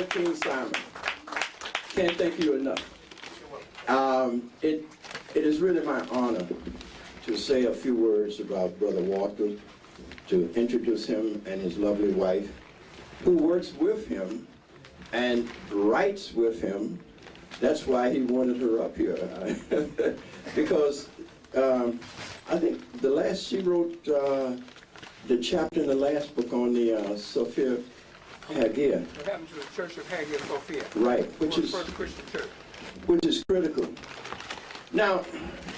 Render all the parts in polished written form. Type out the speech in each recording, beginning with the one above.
Brother King Simon. Can't thank you enough. It is really my honor to say a few words about Brother Walter, to introduce him and his lovely wife, who works with him and writes with him. That's why he wanted her up here. Because I think she wrote the chapter in the last book on the Sophia Hagia. What happened to the Church of Hagia Sophia? Right, which is first Christian church. Which is critical. Now,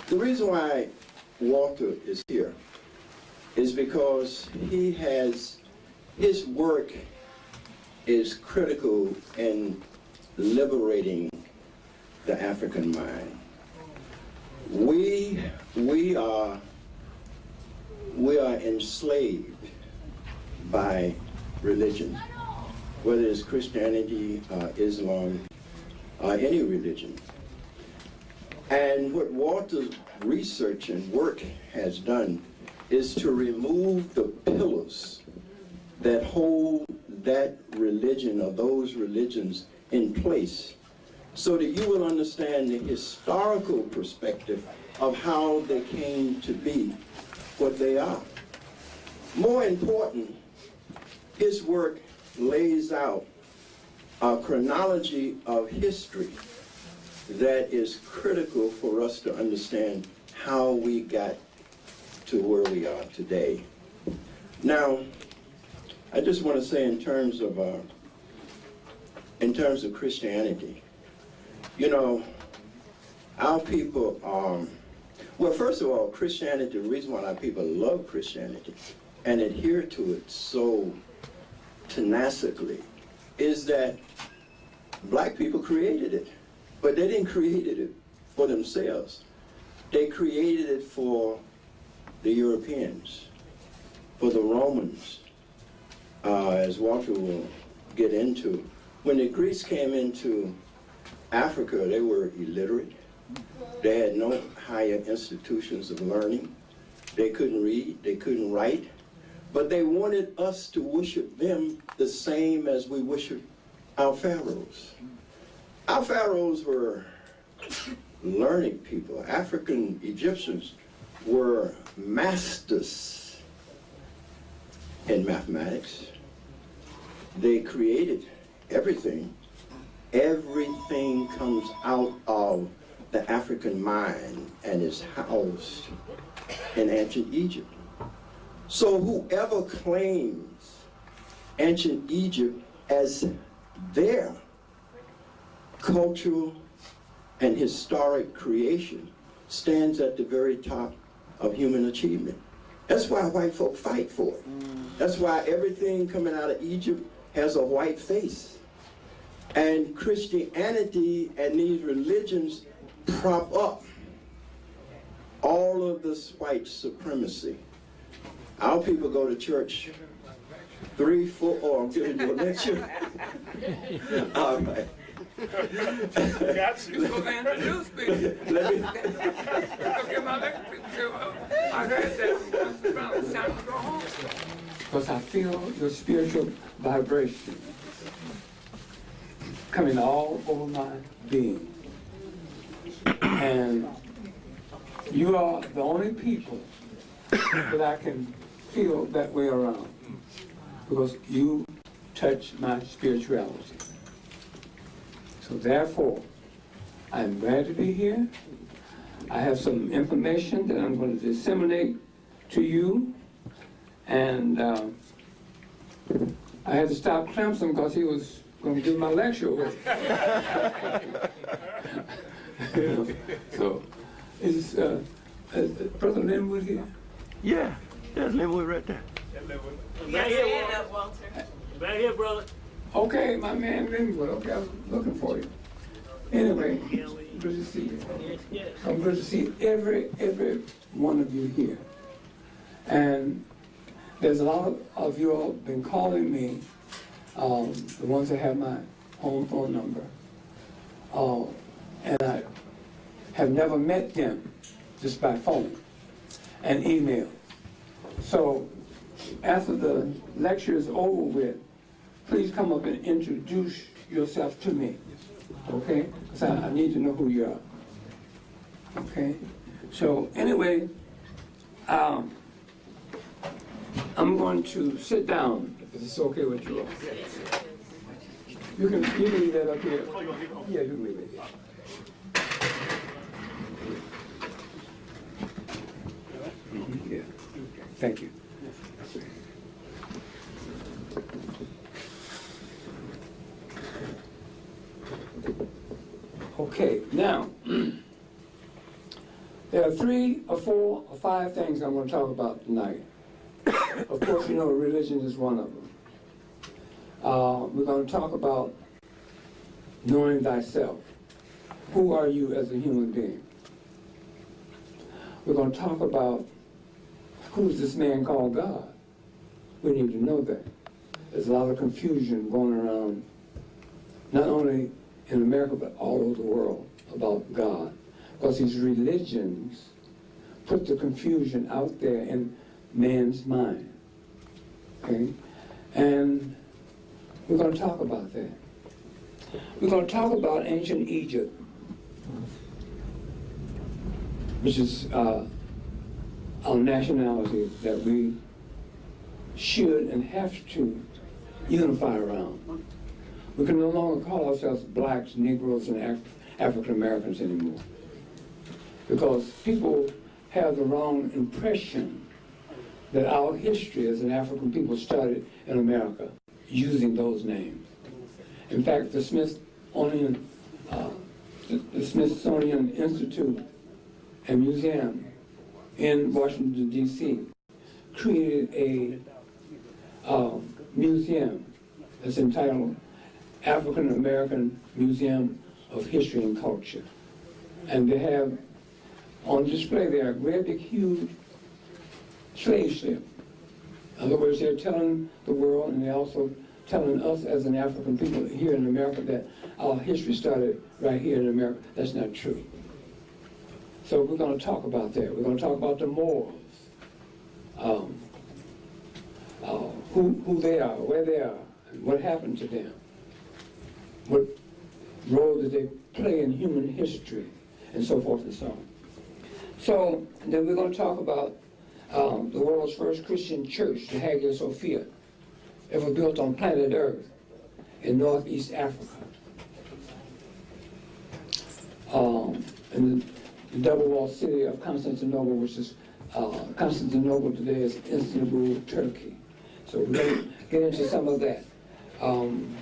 the reason why Walter is here is because his work is critical in liberating the African mind. We are enslaved by religion, whether it's Christianity, Islam, or any religion. And what Walter's research and work has done is to remove the pillars that hold that religion or those religions in place, so that you will understand the historical perspective of how they came to be what they are. More important, his work lays out a chronology of history that is critical for us to understand how we got to where we are today. Now, I just want to say in terms of Christianity, you know, our people well, first of all, Christianity, the reason why our people love Christianity and adhere to it so tenaciously is that black people created it, but they didn't create it for themselves. They created it for the Europeans, for the Romans, as Walter will get into. When the Greeks came into Africa, they were illiterate. They had no higher institutions of learning. They couldn't read, they couldn't write, but they wanted us to worship them the same as we worship our pharaohs. Our pharaohs were learning people. African Egyptians were masters in mathematics. They created everything. Everything comes out of the African mind and is housed in ancient Egypt. So whoever claims ancient Egypt as their cultural and historic creation stands at the very top of human achievement. That's why white folk fight for it. That's why everything coming out of Egypt has a white face. And Christianity and these religions prop up all of this white supremacy. Our people go to church 3, 4, I'm giving you a lecture. All right. Got you. You're going to introduce me. Let me. I heard that. It's time to go home. Because I feel your spiritual vibration coming all over my being. And you are the only people that I can feel that way around, because you touch my spirituality. So therefore, I'm glad to be here. I have some information that I'm going to disseminate to you. And I had to stop Clemson because he was going to do my lecture with So, is Brother Linwood here? Yeah, there's Linwood right there. Right here, Walter. Right here, brother. Okay, my man Linwood. Okay, I was looking for you. Anyway, good to see you. Yes. I'm good to see every one of you here. And there's a lot of you all been calling me, the ones that have my home phone number. And I have never met them just by phone and email. So after the lecture is over with, please come up and introduce yourself to me, okay? Because I need to know who you are, okay? So anyway, I'm going to sit down, if it's okay with you all. You can leave that up here. Yeah, you can leave it here. Yeah, thank you. Okay, now, there are 3 or 4 or 5 things I'm going to talk about tonight. Of course, you know, religion is one of them. We're going to talk about knowing thyself. Who are you as a human being? We're going to talk about who's this man called God. We need to know that. There's a lot of confusion going around, not only in America, but all over the world about God. Because these religions put the confusion out there in man's mind. Okay? And we're going to talk about that. We're going to talk about ancient Egypt, which is our nationality that we should and have to unify around. We can no longer call ourselves blacks, Negroes, and African Americans anymore, because people have the wrong impression that our history as an African people started in America using those names. In fact, the Smithsonian Institute and Museum in Washington, D.C. created a museum that's entitled African American Museum of History and Culture. And they have on display there a great big huge slave ship. In other words, they're telling the world, and they're also telling us as an African people here in America that our history started right here in America. That's not true. So we're going to talk about that. We're going to talk about the Moors, who they are, where they are, and what happened to them. What role did they play in human history, and so forth and so on. So then we're going to talk about the world's first Christian church, the Hagia Sophia. It was built on planet Earth in Northeast Africa. In the double-walled city of Constantinople, which is Constantinople today is Istanbul, Turkey. So we're going to get into some of that. I'm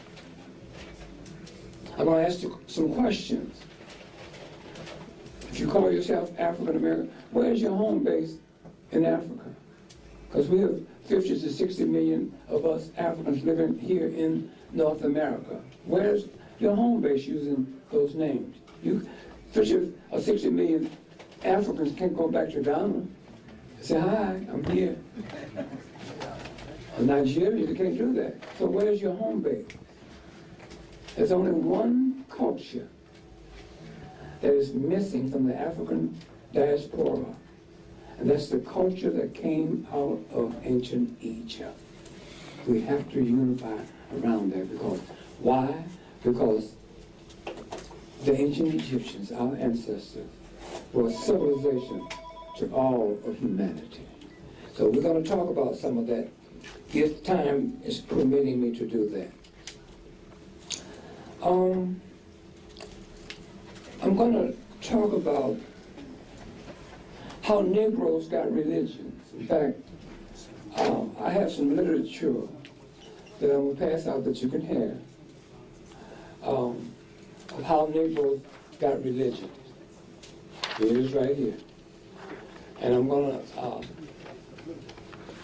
going to ask you some questions. If you call yourself African American, where's your home base in Africa? Because we have 50 to 60 million of us Africans living here in North America. Where's your home base using those names? You 50 or 60 million Africans can't go back to Ghana and say, hi, I'm here. In Nigeria, you can't do that. So where's your home base? There's only one culture that is missing from the African diaspora, and that's the culture that came out of ancient Egypt. We have to unify around that because, why? Because the ancient Egyptians, our ancestors, were a civilization to all of humanity. So we're going to talk about some of that if time is permitting me to do that. I'm going to talk about how Negroes got religions. In fact, I have some literature that I'm going to pass out that you can have of how Negroes got religion. Here it is right here. And I'm going to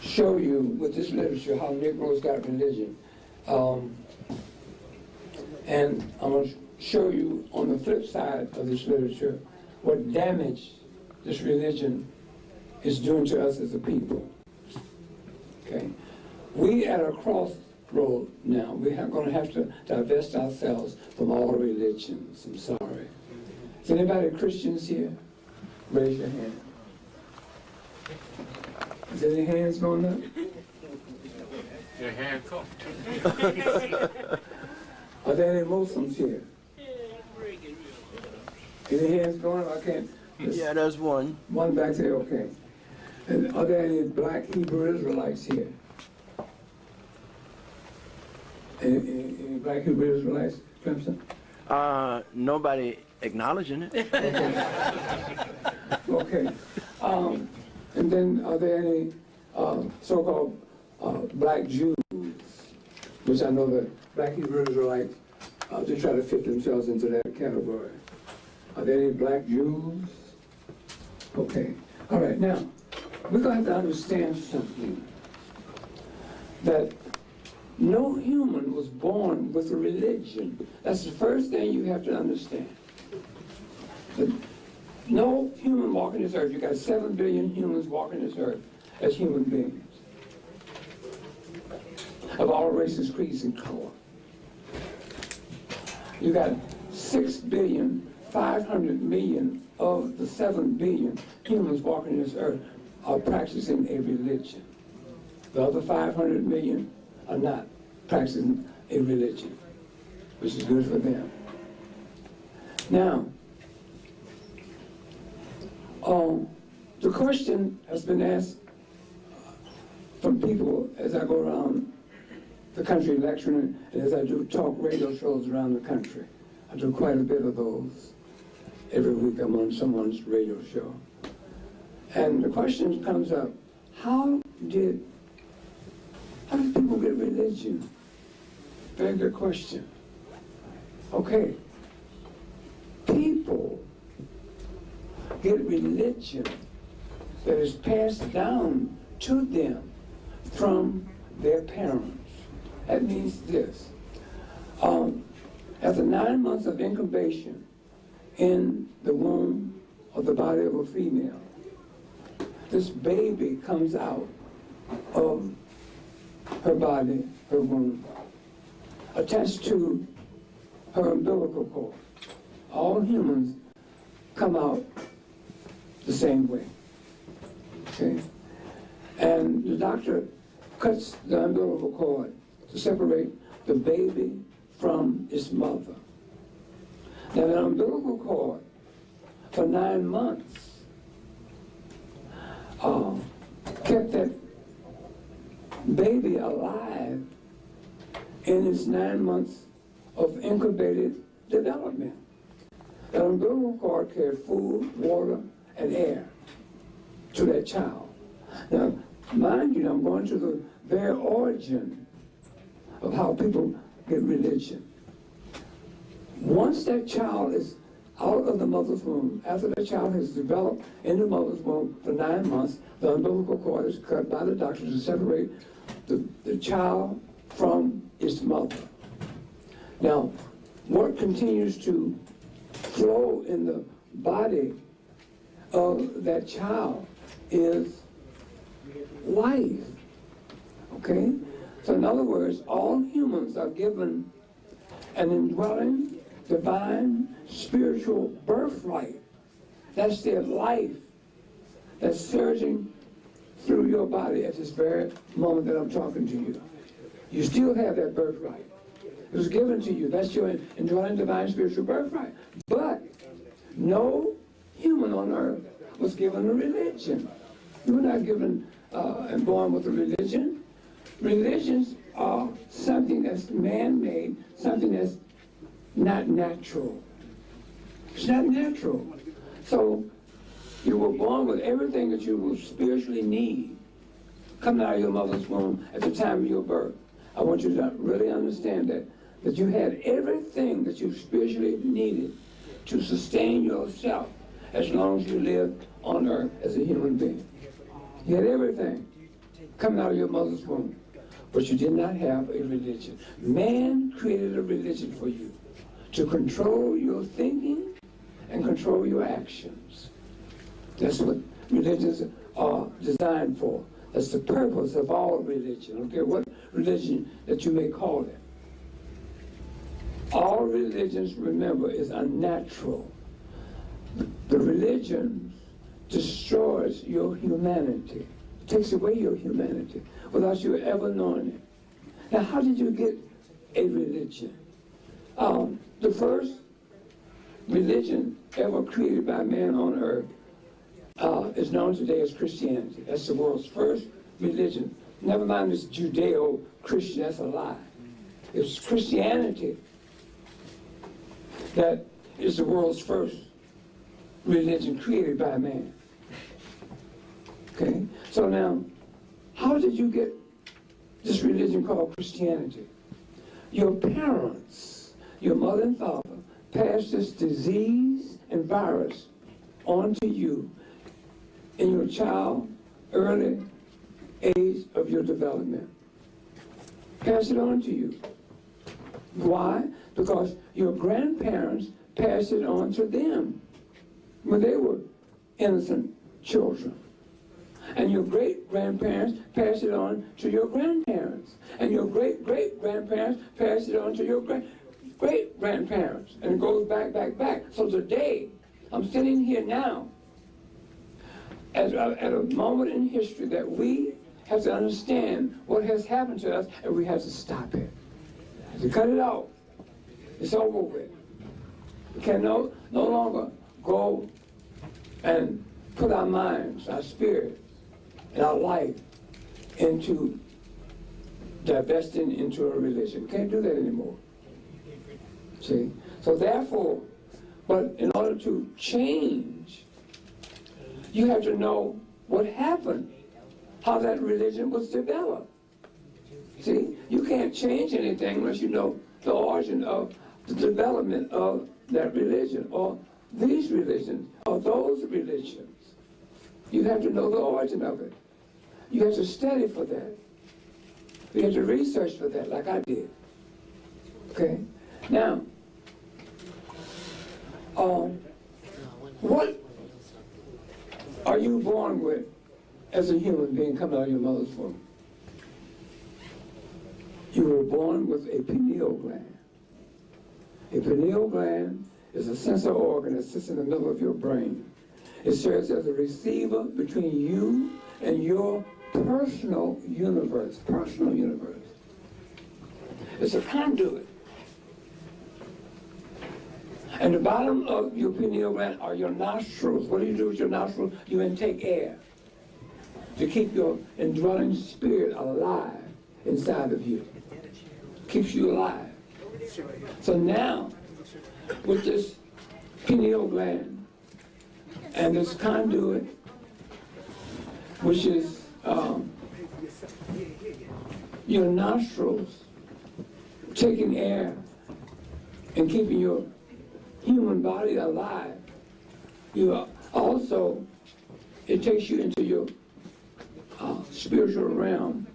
show you with this literature how Negroes got religion. And I'm going to show you on the flip side of this literature what damage this religion is doing to us as a people. Okay? We at a crossroad now. We are going to have to divest ourselves from all religions. I'm sorry. Is anybody Christians here? Raise your hand. Is any hands going up? Your handcuffed. Are there any Muslims here? Any hands going up? I can't. Yeah, there's one. One back there, okay. And are there any black Hebrew Israelites here? Any black Hebrew Israelites, Clemson? Nobody acknowledging it. Okay. And then are there any so-called black Jews, which I know that black Hebrew Israelites, they try to fit themselves into that category. Are there any black Jews? Okay. All right, now, we're going to have to understand something. That no human was born with a religion. That's the first thing you have to understand. That no human walking this earth. You got 7 billion humans walking this earth as human beings. Of all races, creeds, and color. You got 6,500,000,000 of the 7 billion humans walking this earth are practicing a religion. The other 500 million are not practicing a religion, which is good for them. Now, the question has been asked from people as I go around the country lecturing and as I do talk radio shows around the country. I do quite a bit of those. Every week I'm on someone's radio show. And the question comes up, how did people get religion? Very good question. Okay. People get religion that is passed down to them from their parents. That means this. After 9 months of incubation in the womb of the body of a female, this baby comes out of her body, her womb, attached to her umbilical cord. All humans come out the same way, okay? And the doctor cuts the umbilical cord to separate the baby from its mother. Now the umbilical cord for 9 months kept that baby alive in its 9 months of incubated development. The umbilical cord carried food, water, and air to that child. Now, mind you, I'm going to the very origin of how people get religion. Once that child is out of the mother's womb, after the child has developed in the mother's womb for 9 months, the umbilical cord is cut by the doctor to separate the child from its mother. Now, what continues to flow in the body of that child is life, okay? So in other words, all humans are given an indwelling, divine, spiritual birthright. That's their life that's surging through your body at this very moment that I'm talking to you. You still have that birthright. It was given to you. That's your indwelling, divine, spiritual birthright. But no human on earth was given a religion. You were not given and born with a religion. Religions are something that's man-made, something that's not natural. It's not natural. So you were born with everything that you will spiritually need coming out of your mother's womb at the time of your birth. I want you to really understand that you had everything that you spiritually needed to sustain yourself as long as you lived on earth as a human being. You had everything coming out of your mother's womb, but you did not have a religion. Man created a religion for you to control your thinking and control your actions. That's what religions are designed for. That's the purpose of all religion. I don't care what religion that you may call it. All religions, remember, is unnatural. The religion destroys your humanity. It takes away your humanity without you ever knowing it. Now, how did you get a religion? The first religion ever created by man on earth is known today as Christianity. That's the world's first religion. Never mind this Judeo-Christian, that's a lie. It's Christianity that is the world's first religion created by man. Okay? So now, how did you get this religion called Christianity? Your parents, your mother and father, passed this disease and virus onto you in your child early age of your development. Pass it on to you. Why? Because your grandparents passed it on to them when they were innocent children. And your great-grandparents passed it on to your grandparents. And your great-great-grandparents passed it on to your great-grandparents. And it goes back. So today, I'm sitting here now at a moment in history that we have to understand what has happened to us, and we have to stop it. To cut it off. It's over with. We can no longer go and put our minds, our spirit, and our life into divesting into a religion. We can't do that anymore. See? So therefore, but in order to change, you have to know what happened, how that religion was developed. See? You can't change anything unless you know the origin of the development of that religion, or these religions, or those religions. You have to know the origin of it. You have to study for that. You have to research for that, like I did. Okay? Now, what are you born with as a human being coming out of your mother's womb? You were born with a pineal gland. A pineal gland is a sensory organ that sits in the middle of your brain. It serves as a receiver between you and your personal universe. It's a conduit. And the bottom of your pineal gland are your nostrils. What do you do with your nostrils? You intake air to keep your indwelling spirit alive inside of you. Keeps you alive. So now, with this pineal gland and this conduit, which is your nostrils taking air and keeping your human body alive, you also, it takes you into your spiritual realm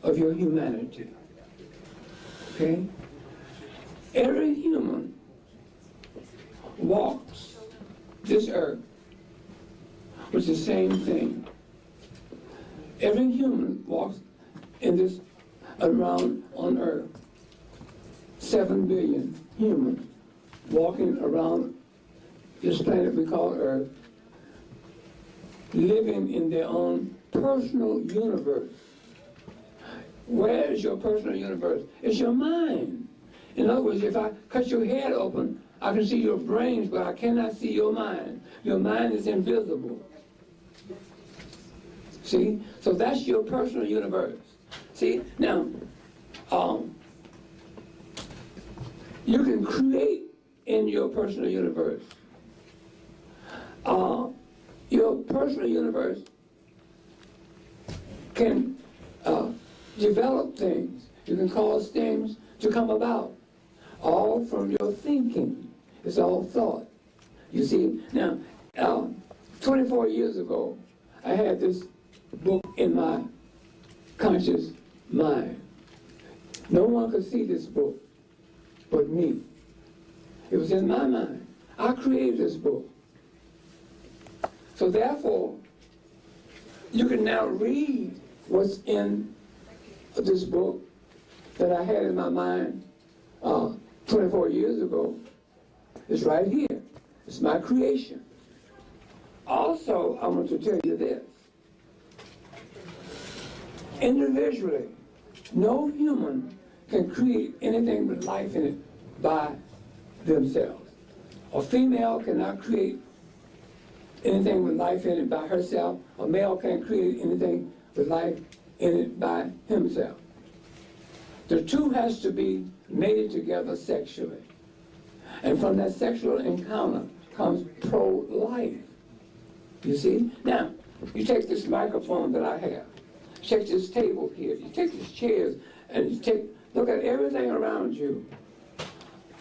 of your humanity. Okay? Every human walks this earth with the same thing. Every human walks in this around on earth. 7 billion humans walking around this planet we call Earth, living in their own personal universe. Where is your personal universe? It's your mind. In other words, if I cut your head open, I can see your brains, but I cannot see your mind. Your mind is invisible. See? So that's your personal universe. See? Now, you can create in your personal universe. Your personal universe can develop things. You can cause things to come about, all from your thinking. It's all thought. You see, now, 24 years ago, I had this book in my conscious mind. No one could see this book but me. It was in my mind. I created this book. So therefore, you can now read what's in this book that I had in my mind 24 years ago. It's right here. It's my creation. Also, I want to tell you this. Individually, no human can create anything with life in it by themselves. A female cannot create anything with life in it by herself. A male can't create anything with life in it by himself. The two has to be mated together sexually. And from that sexual encounter comes pro-life. You see? Now, you take this microphone that I have, take this table here, you take these chairs, and you look at everything around you.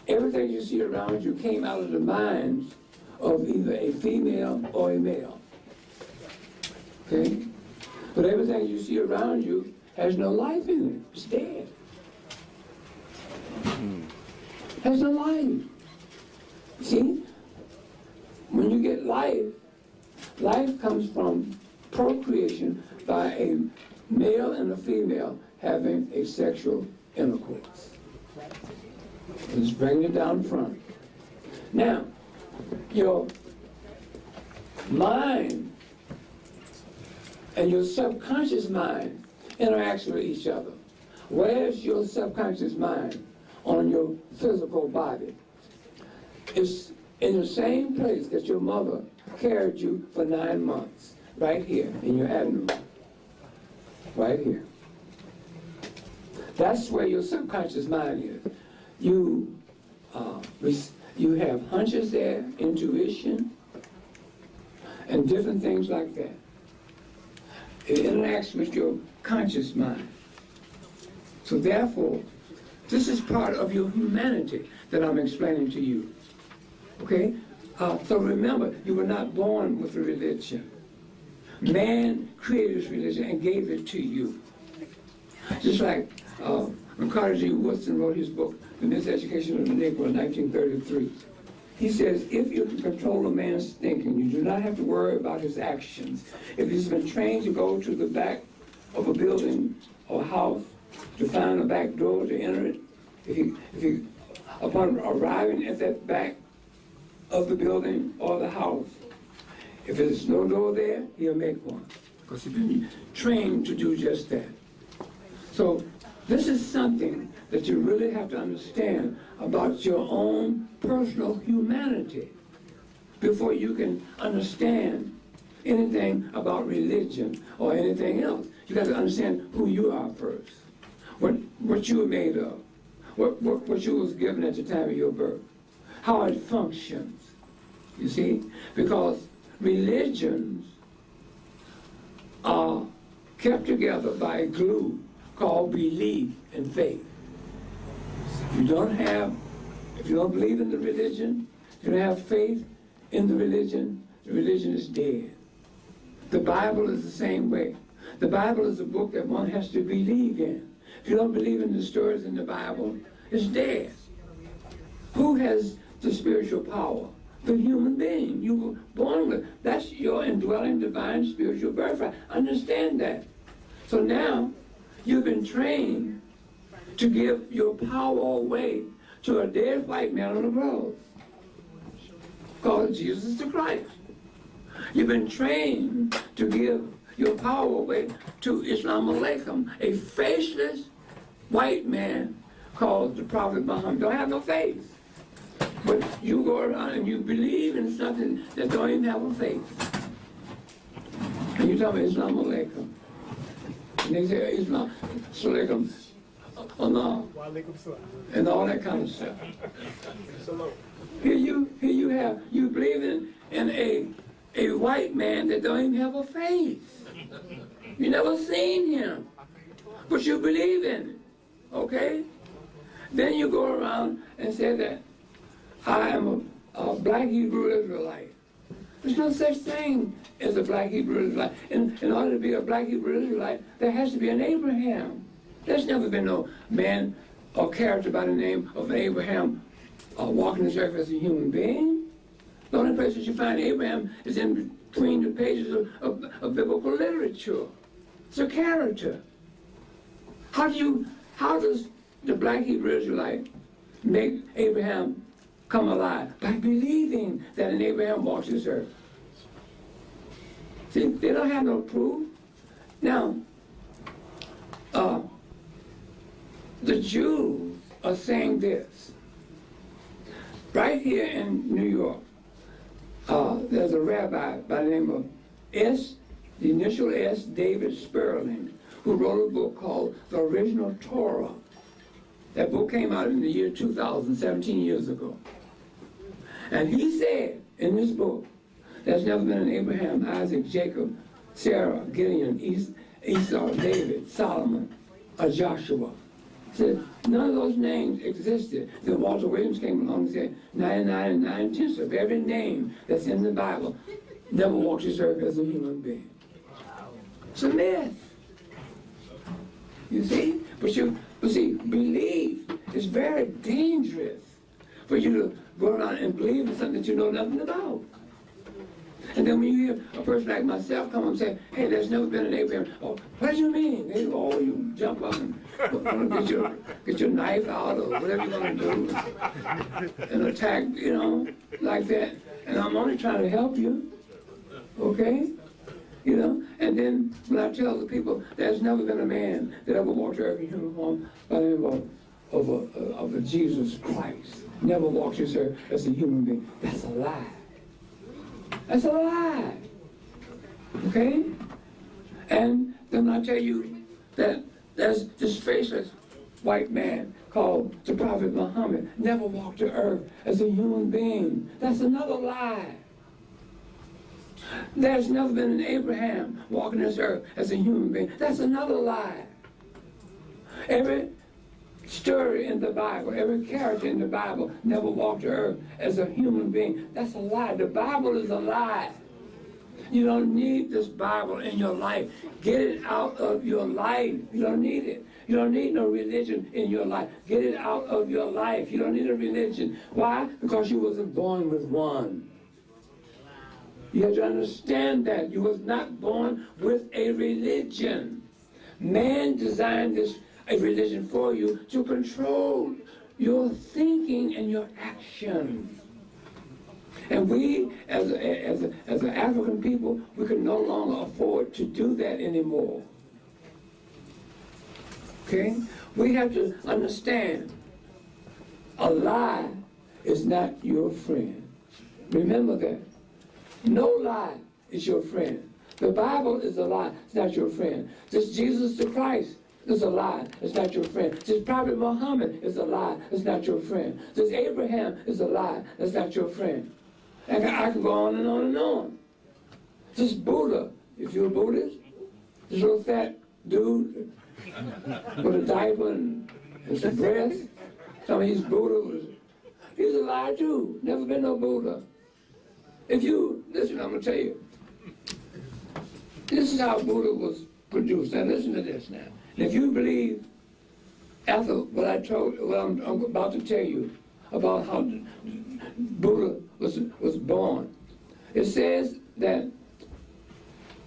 Everything you see around you came out of the minds of either a female or a male. Okay? But everything you see around you has no life in it. It's dead. Has no life. See? When you get life, life comes from procreation by a male and a female having a sexual intercourse. Let's bring it down front. Now, your mind and your subconscious mind interacts with each other. Where's your subconscious mind on your physical body? It's in the same place that your mother carried you for 9 months, right here in your abdomen, right here. That's where your subconscious mind is. You have hunches there, intuition, and different things like that. It interacts with your conscious mind. So therefore, this is part of your humanity that I'm explaining to you. Okay? So remember, you were not born with a religion. Man created this religion and gave it to you. Just like when Carter G. Woodson wrote his book, The Miseducation of the Negro in 1933. He says, if you can control a man's thinking, you do not have to worry about his actions. If he's been trained to go to the back of a building or house to find a back door to enter it, if he upon arriving at that back of the building or the house, if there's no door there, he'll make one, because he's been trained to do just that. So this is something that you really have to understand about your own personal humanity before you can understand anything about religion or anything else. You got to understand who you are first, what you were made of, what you was given at the time of your birth, how it functions, you see? Because religions are kept together by a glue called belief and faith. If you don't believe in the religion, if you don't have faith in the religion is dead. The Bible is the same way. The Bible is a book that one has to believe in. If you don't believe in the stories in the Bible, it's dead. Who has the spiritual power? The human being you were born with. That's your indwelling divine spiritual birthright. Understand that. So now, you've been trained to give your power away to a dead white man on the cross called Jesus the Christ. You've been trained to give your power away to Islam Alaikum, a faceless white man called the Prophet Muhammad. Don't have no face. But you go around and you believe in something that don't even have a face. And you tell me Islam Alaikum. And they say Islam, Salaikum, Allah, and all that kind of stuff. Here you believe in a white man that don't even have a face. You never seen him, but you believe in it, okay? Then you go around and say that I am a black Hebrew Israelite. There's no such thing as a black Hebrew Israelite. In order to be a black Hebrew Israelite, there has to be an Abraham. There's never been no man or character by the name of Abraham walking this earth as a human being. The only place that you find Abraham is in between the pages of biblical literature. It's a character. How does the black Hebrew Israelite make Abraham come alive? By believing that an Abraham walks this earth. See, they don't have no proof. Now, the Jews are saying this. Right here in New York, there's a rabbi by the name of the initial S, David Sperling, who wrote a book called The Original Torah. That book came out in the year 2000, 17 years ago. And he said in this book, there's never been an Abraham, Isaac, Jacob, Sarah, Gideon, Esau, David, Solomon, or Joshua. He said, none of those names existed. Then Walter Williams came along and said, 99 and 9/10 of every name that's in the Bible never walked this earth as a human being. It's a myth. You see? But see, belief is very dangerous for you to go around and believe in something that you know nothing about. And then when you hear a person like myself come and say, hey, there's never been an Abraham. Oh, what do you mean? You jump up and get your knife out or whatever you're going to do and attack, like that. And I'm only trying to help you, okay? And then when I tell the people, there's never been a man that ever walked the earth in human form by the name of a Jesus Christ. Never walked this earth as a human being. That's a lie. That's a lie. Okay? And then I tell you that there's this faceless white man called the Prophet Muhammad never walked the earth as a human being. That's another lie. There's never been an Abraham walking this earth as a human being. That's another lie. Every story in the Bible, every character in the Bible never walked the earth as a human being. That's a lie. The Bible is a lie. You don't need this Bible in your life. Get it out of your life. You don't need it. You don't need no religion in your life. Get it out of your life. You don't need a religion. Why? Because you wasn't born with one. You have to understand that. You was not born with a religion. Man designed a religion for you to control your thinking and your actions. And we, as an African people, we can no longer afford to do that anymore. Okay? We have to understand a lie is not your friend. Remember that. No lie is your friend. The Bible is a lie. It's not your friend. This Jesus the Christ is a lie. It's not your friend. This Prophet Muhammad is a lie. It's not your friend. This Abraham is a lie. That's not your friend. And I can go on and on and on. This Buddha, if you're a Buddhist, this little fat dude with a diaper and some breasts, some of these Buddha he's a lie too. Never been no Buddha. Listen, I'm going to tell you. This is how Buddha was produced. Now listen to this now. And if you believe after what I'm about to tell you about how Buddha was born, it says that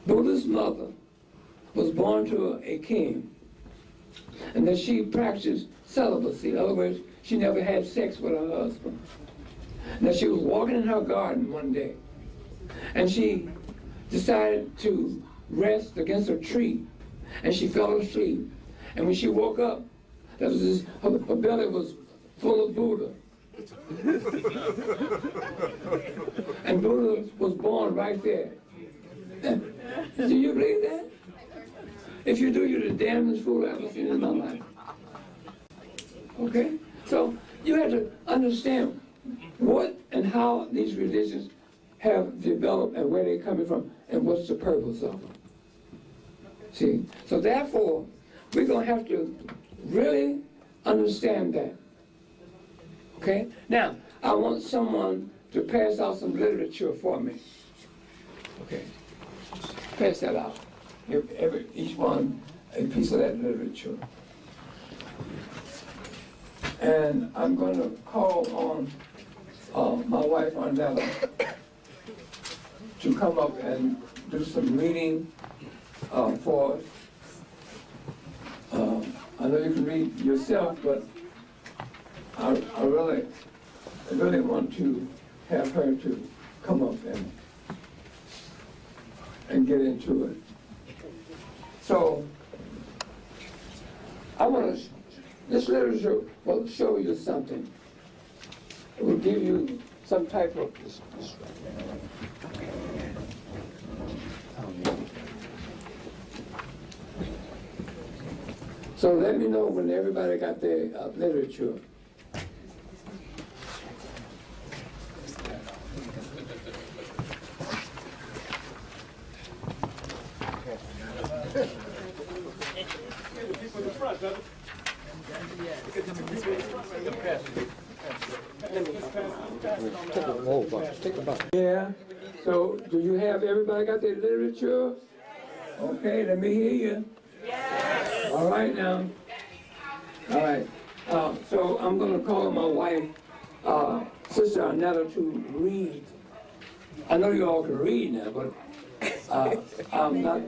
Buddha's mother was born to a king and that she practiced celibacy. In other words, she never had sex with her husband. And that she was walking in her garden one day and she decided to rest against a tree and she fell asleep. And when she woke up, her belly was full of Buddha. And Buddha was born right there. Do you believe that? If you do, you're the damnedest fool I've ever seen in my life. Okay? So you have to understand what and how these religions have developed and where they're coming from and what's the purpose of them. See? So therefore, we're going to have to really understand that. Okay? Now, I want someone to pass out some literature for me. Okay? Pass that out. Give each one a piece of that literature. And I'm going to call on my wife, Arnella, to come up and do some reading for us. I know you can read yourself, but I really want to have her to come up and get into it. So, this literature will show you something. It will give you some type of So let me know when everybody got their literature. Yeah. So do you have everybody got their literature? Okay, let me hear you. Yes. All right now. All right. So I'm going to call my wife, Sister Arnetta, to read. I know you all can read now, but I'm not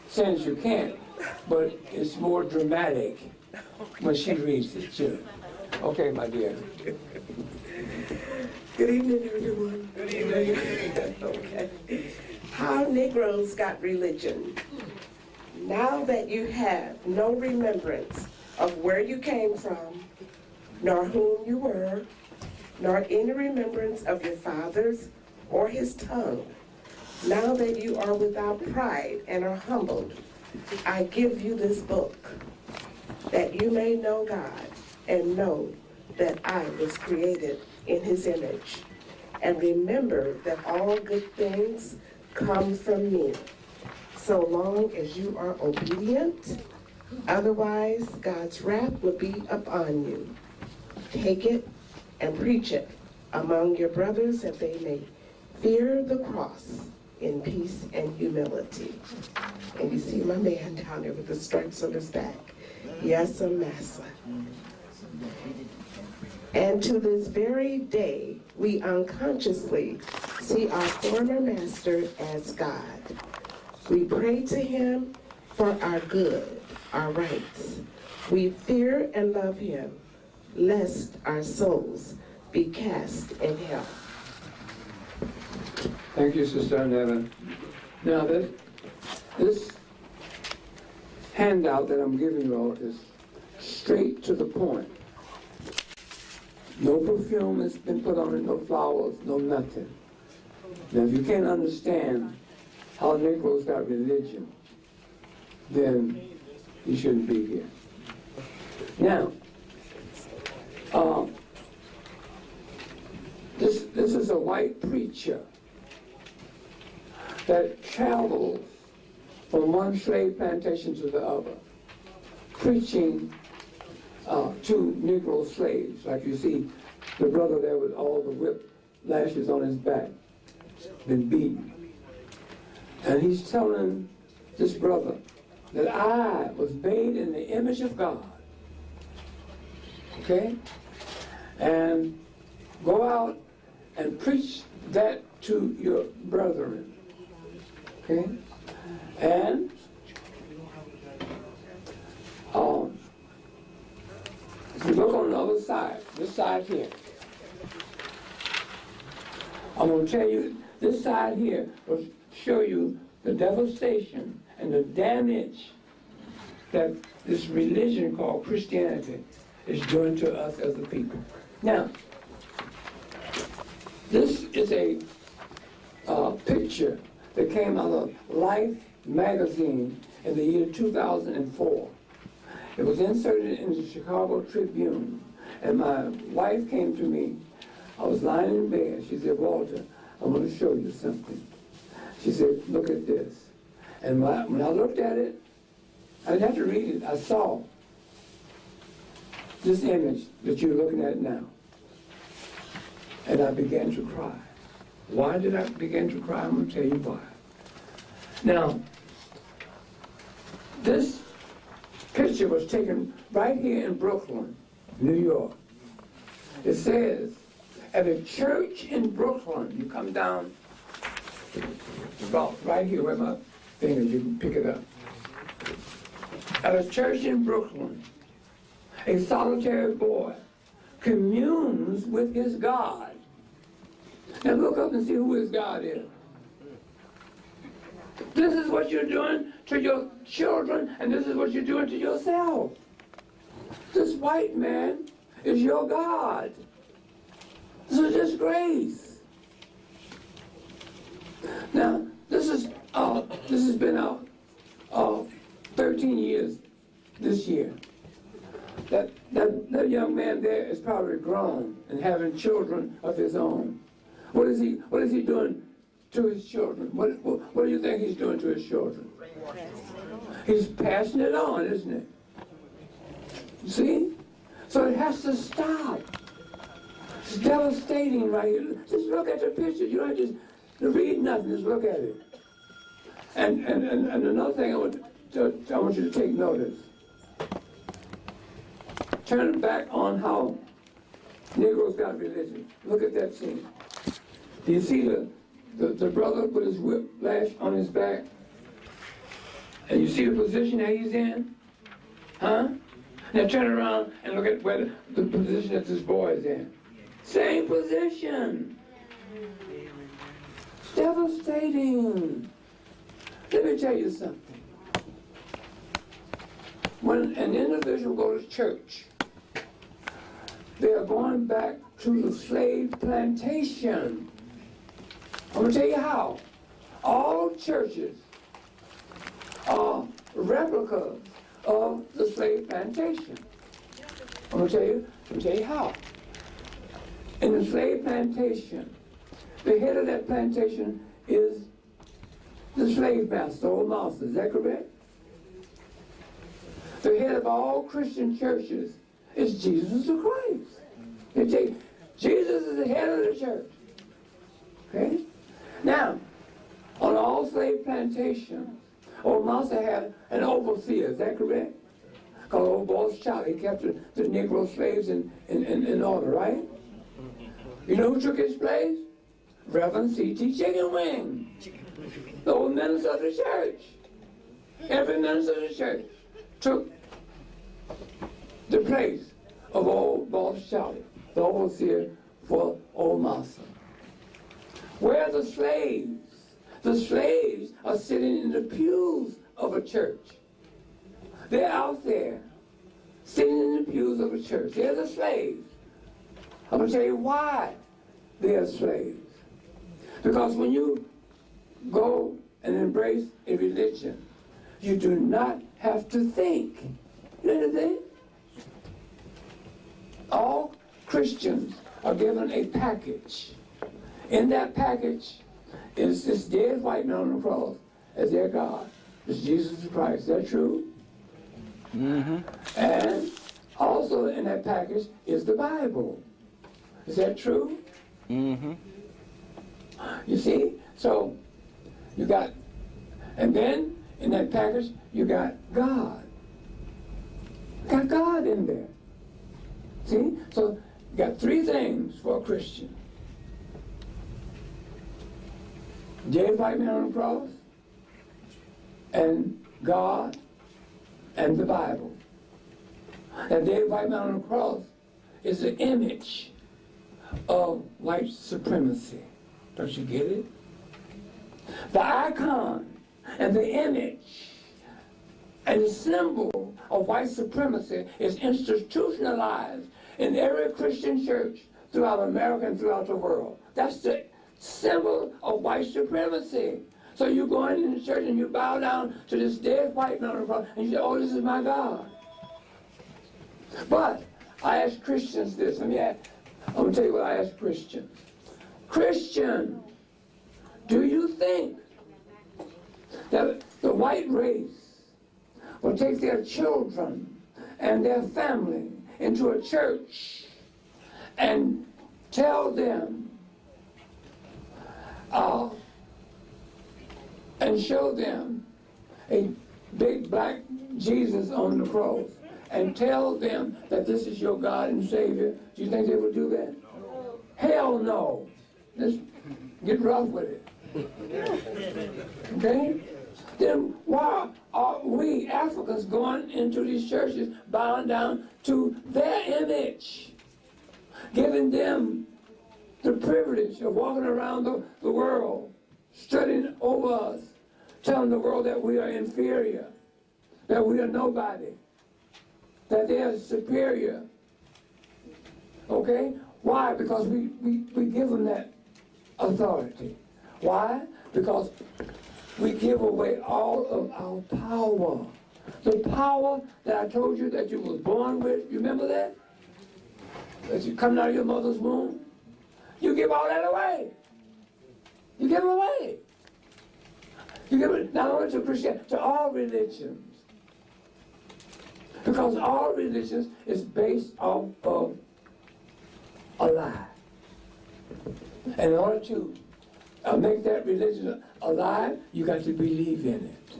saying you can't, but it's more dramatic when she reads it, too. Okay, my dear. Good evening, everyone. Good evening. Okay. How Negroes got religion. Now that you have no remembrance of where you came from, nor whom you were, nor any remembrance of your father's or his tongue, now that you are without pride and are humbled, I give you this book, that you may know God and know that I was created in his image. And remember that all good things come from me, so long as you are obedient. Otherwise, God's wrath will be upon you. Take it and preach it among your brothers, that they may fear the cross in peace and humility. And you see my man down there with the stripes on his back. Yes, massa. And to this very day, we unconsciously see our former master as God. We pray to him for our good, our rights. We fear and love him, lest our souls be cast in hell. Thank you, Sister Arnetta. Now, this handout that I'm giving you all is straight to the point. No perfume has been put on it, no flowers, no nothing. Now, if you can't understand how Negroes got religion, then you shouldn't be here. Now, this is a white preacher that travels from one slave plantation to the other, preaching to Negro slaves. Like you see the brother there with all the whip lashes on his back, been beaten. And he's telling this brother that I was made in the image of God. Okay? And go out and preach that to your brethren. Okay? And if you look on the other side, this side here, I'm going to tell you, this side here will show you the devastation and the damage that this religion called Christianity is doing to us as a people. Now, this is a picture that came out of Life magazine in the year 2004. It was inserted in the Chicago Tribune, and my wife came to me. I was lying in bed. She said, Walter, I want to show you something. She said, look at this. And when I looked at it, I didn't have to read it. I saw this image that you're looking at now. And I began to cry. Why did I begin to cry? I'm going to tell you why. Now, this picture was taken right here in Brooklyn, New York. It says, at a church in Brooklyn, you come down about right here where my finger, you can pick it up. At a church in Brooklyn, a solitary boy communes with his God. Now look up and see who his God is. This is what you're doing to your children, and this is what you're doing to yourself. This white man is your God. This is His grace. Now, this has been out 13 years this year. That young man there is probably grown and having children of his own. What is he doing to his children? What do you think he's doing to his children? He's passing it on, isn't it? See? So it has to stop. It's devastating right here. Just look at the picture. You don't have to read nothing, just look at it. And another thing I want you to take notice. Turn back on how Negroes got religion. Look at that scene. Do you see the brother with his whiplash on his back? And you see the position that he's in? Huh? Now turn around and look at where the position that this boy is in. Same position. It's devastating. Let me tell you something. When an individual goes to church, they are going back to the slave plantation. I'm going to tell you how. All churches are replicas of the slave plantation. I'm going to tell you how. In the slave plantation, the head of that plantation is the slave master or master. Is that correct? The head of all Christian churches is Jesus the Christ. They say Jesus is the head of the church. Okay? Now, on all slave plantations, old master had an overseer. Is that correct? Called old boss Charlie. He kept the Negro slaves in order, right? You know who took his place? Reverend C.T. Chicken Wing, the old minister of the church. Every minister of the church took the place of old boss Charlie, the overseer for old master. Where are the slaves? The slaves are sitting in the pews of a church. They're out there, sitting in the pews of a church. They're the slaves. I'm going to tell you why they're slaves. Because when you go and embrace a religion, you do not have to think. You know what I'm saying? All Christians are given a package. In that package is this dead white man on the cross as their God. It's Jesus Christ. Is that true? Mm-hmm. And also in that package is the Bible. Is that true? Mm-hmm. You see? So you got, and then in that package you got God. You got God in there. See? So you got three things for a Christian. Dead white man on the cross, and God, and the Bible. That dead white man on the cross is the image of white supremacy. Don't you get it? The icon and the image and the symbol of white supremacy is institutionalized in every Christian church throughout America and throughout the world. That's the symbol of white supremacy. So you go into the church and you bow down to this dead white man on the cross and you say, oh, this is my God. But I ask Christians this. I'm going to tell you what I ask Christians. Christian, do you think that the white race will take their children and their family into a church and tell them and show them a big black Jesus on the cross and tell them that this is your God and Savior? Do you think they will do that? No. Hell no. Let's get rough with it. Okay? Then why are we Africans going into these churches bowing down to their image, giving them the privilege of walking around the world, studying over us, telling the world that we are inferior, that we are nobody, that they are superior? Okay? Why? Because we give them that authority. Why? Because we give away all of our power. The power that I told you that you was born with, you remember that? That you coming out of your mother's womb? You give all that away. You give it away. You give it not only to Christianity, to all religions. Because all religions is based off of a lie. And in order to make that religion alive, you got to believe in it.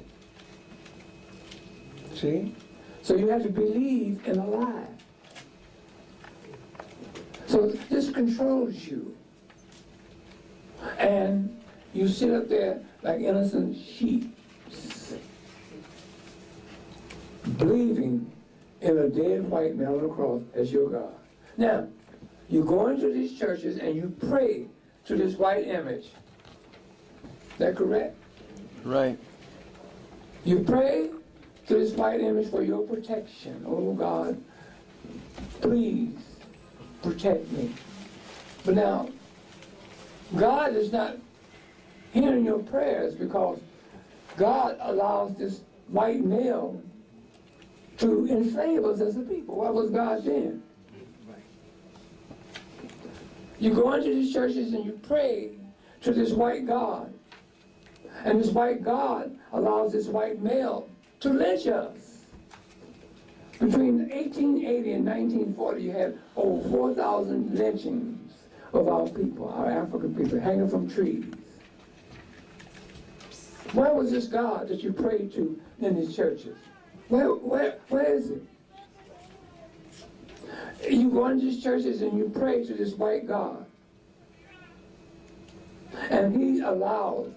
See? So you have to believe in a lie. So this controls you. And you sit up there like innocent sheep, believing in a dead white man on the cross as your God. Now, you go into these churches and you pray to this white image. Is that correct? Right. You pray to this white image for your protection. Oh God, please protect me. But now, God is not hearing your prayers because God allows this white male to enslave us as a people. What was God doing? You go into these churches and you pray to this white God. And this white God allows this white male to lynch us. Between 1880 and 1940, you had over 4,000 lynchings of our people, our African people, hanging from trees. Where was this God that you prayed to in these churches? Where is it? You go into these churches and you pray to this white God. And he allows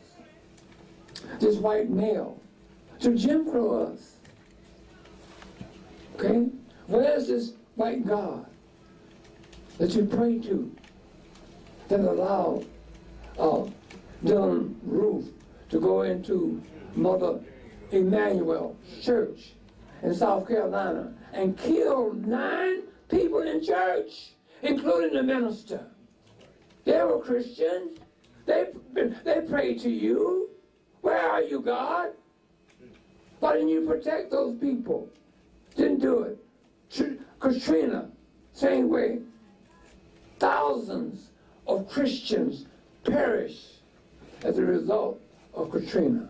this white male to Jim Crow us. Okay? Where's this white God that you pray to that allowed Dylan Roof to go into Mother Emmanuel Church in South Carolina and kill 9 people in church, including the minister? They were Christians. They prayed to you. Where are you, God? Why didn't you protect those people? Didn't do it. Katrina, same way. Thousands of Christians perished as a result of Katrina.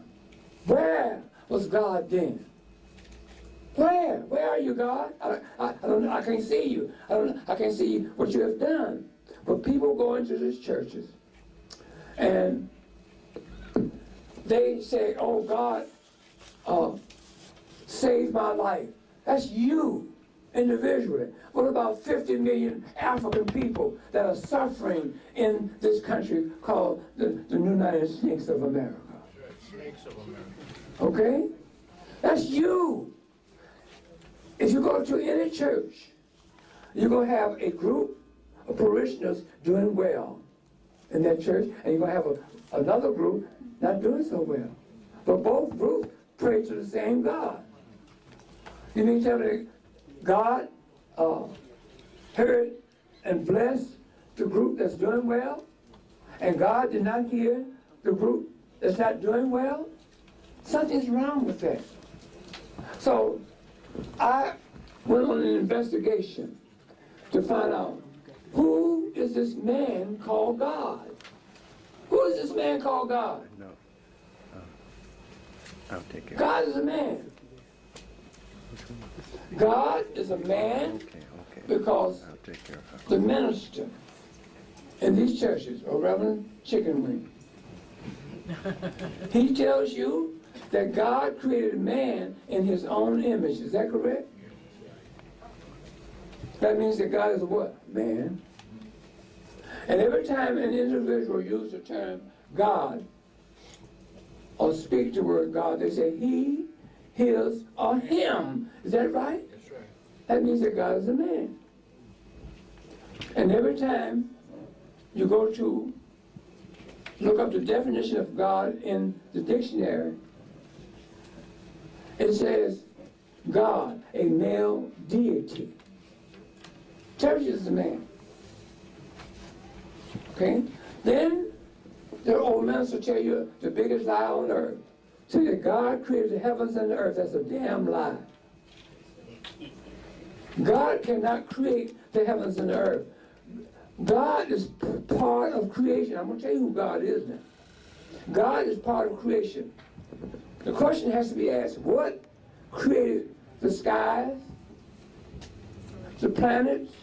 Where was God then? Where? Where are you, God? I don't know. I can't see you. I can't see what you have done. But people go into these churches and they say, oh, God, save my life. That's you individually. What about 50 million African people that are suffering in this country called the United States of America? Snakes of America. Okay? That's you. If you go to any church, you're going to have a group of parishioners doing well in that church, and you're going to have another group not doing so well. But both groups pray to the same God. You mean to tell me God heard and blessed the group that's doing well, and God did not hear the group that's not doing well? Something's wrong with that. So I went on an investigation to find out who is this man called God? Who is this man called God? No. I'll take care. God is a man. God is a man Okay. because I'll take care of her. the minister in these churches, or Reverend Chicken Wing, he tells you that God created man in his own image. Is that correct? That means that God is what? Man. And every time an individual uses the term God or speak the word God, they say he, his, or him. Is that right? That's right. That means that God is a man. And every time you go to look up the definition of God in the dictionary, it says God, a male deity. Church is a man. Okay? Then the old man will tell you the biggest lie on earth. Tell you that God created the heavens and the earth. That's a damn lie. God cannot create the heavens and the earth. God is part of creation. I'm going to tell you who God is now. God is part of creation. The question has to be asked, what created the skies, the planets,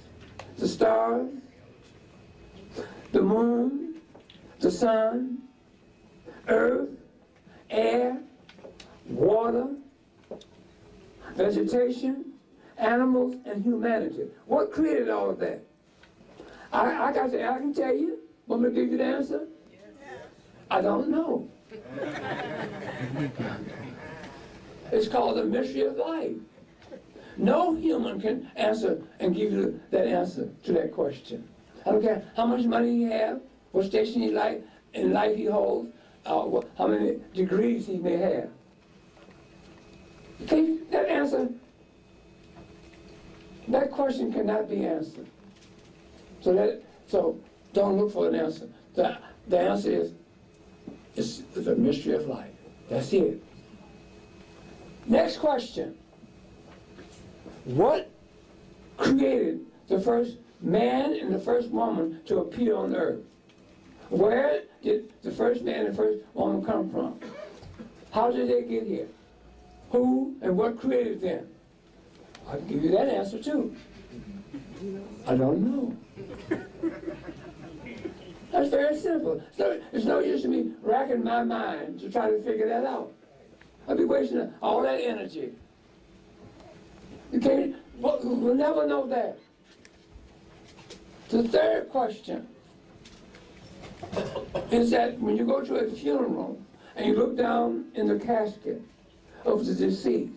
the stars, the moon, the sun, earth, air, water, vegetation, animals, and humanity? What created all of that? I can tell you. Want me to give you the answer? I don't know. It's called the mystery of life. No human can answer and give you that answer to that question. I don't care how much money he have, what station in life he holds, how many degrees he may have. Okay, that question cannot be answered. So don't look for an answer. The answer is, it's the mystery of life. That's it. Next question. What created the first man and the first woman to appear on earth? Where did the first man and the first woman come from? How did they get here? Who and what created them? I can give you that answer too. I don't know. That's very simple. So it's no use to me racking my mind to try to figure that out. I'd be wasting all that energy. We'll never know that. The third question is that when you go to a funeral and you look down in the casket of the deceased,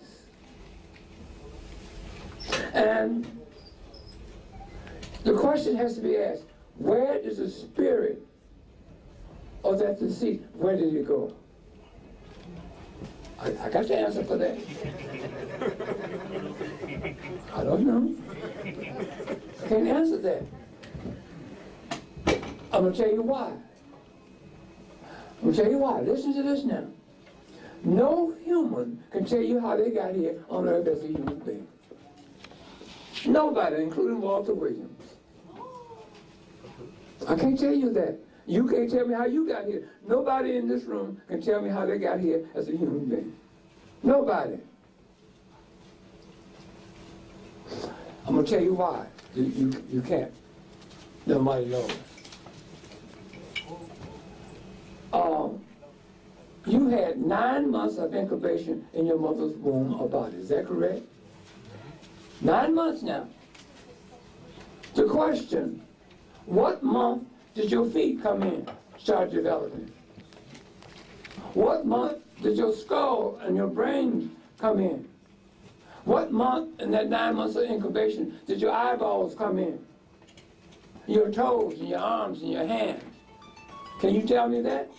and the question has to be asked, where is the spirit of that deceased? Where did it go? I got the answer for that. I don't know. I can't answer that. I'm going to tell you why. Listen to this now. No human can tell you how they got here on earth as a human being. Nobody, including Walter Williams. I can't tell you that. You can't tell me how you got here. Nobody in this room can tell me how they got here as a human being. Nobody. I'm going to tell you why. You can't. Nobody knows. You had 9 months of incubation in your mother's womb or body. Is that correct? 9 months now. The question, what month did your feet come in, start developing? What month did your skull and your brain come in? What month in that 9 months of incubation did your eyeballs come in? Your toes and your arms and your hands. Can you tell me that?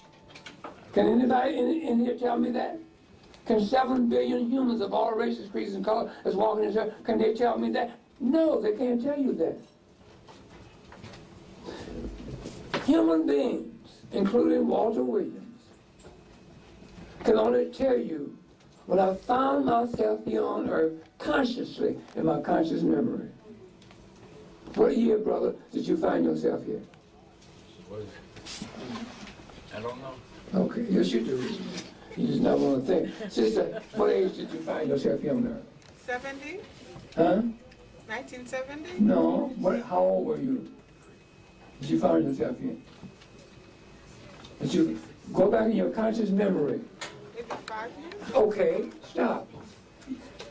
Can anybody in here tell me that? Can 7 billion humans of all races, creeds, and colors that's walking this earth, can they tell me that? No, they can't tell you that. Human beings, including Walter Williams, can only tell you when I found myself here on earth consciously in my conscious memory. What year, brother, did you find yourself here? I don't know. Okay, yes you do. You just not want to think. Sister, what age did you find yourself here on earth? 70? Huh? 1970? No. How old were you? Did you find yourself here? Did you go back in your conscious memory? Maybe 5 years? Okay, stop.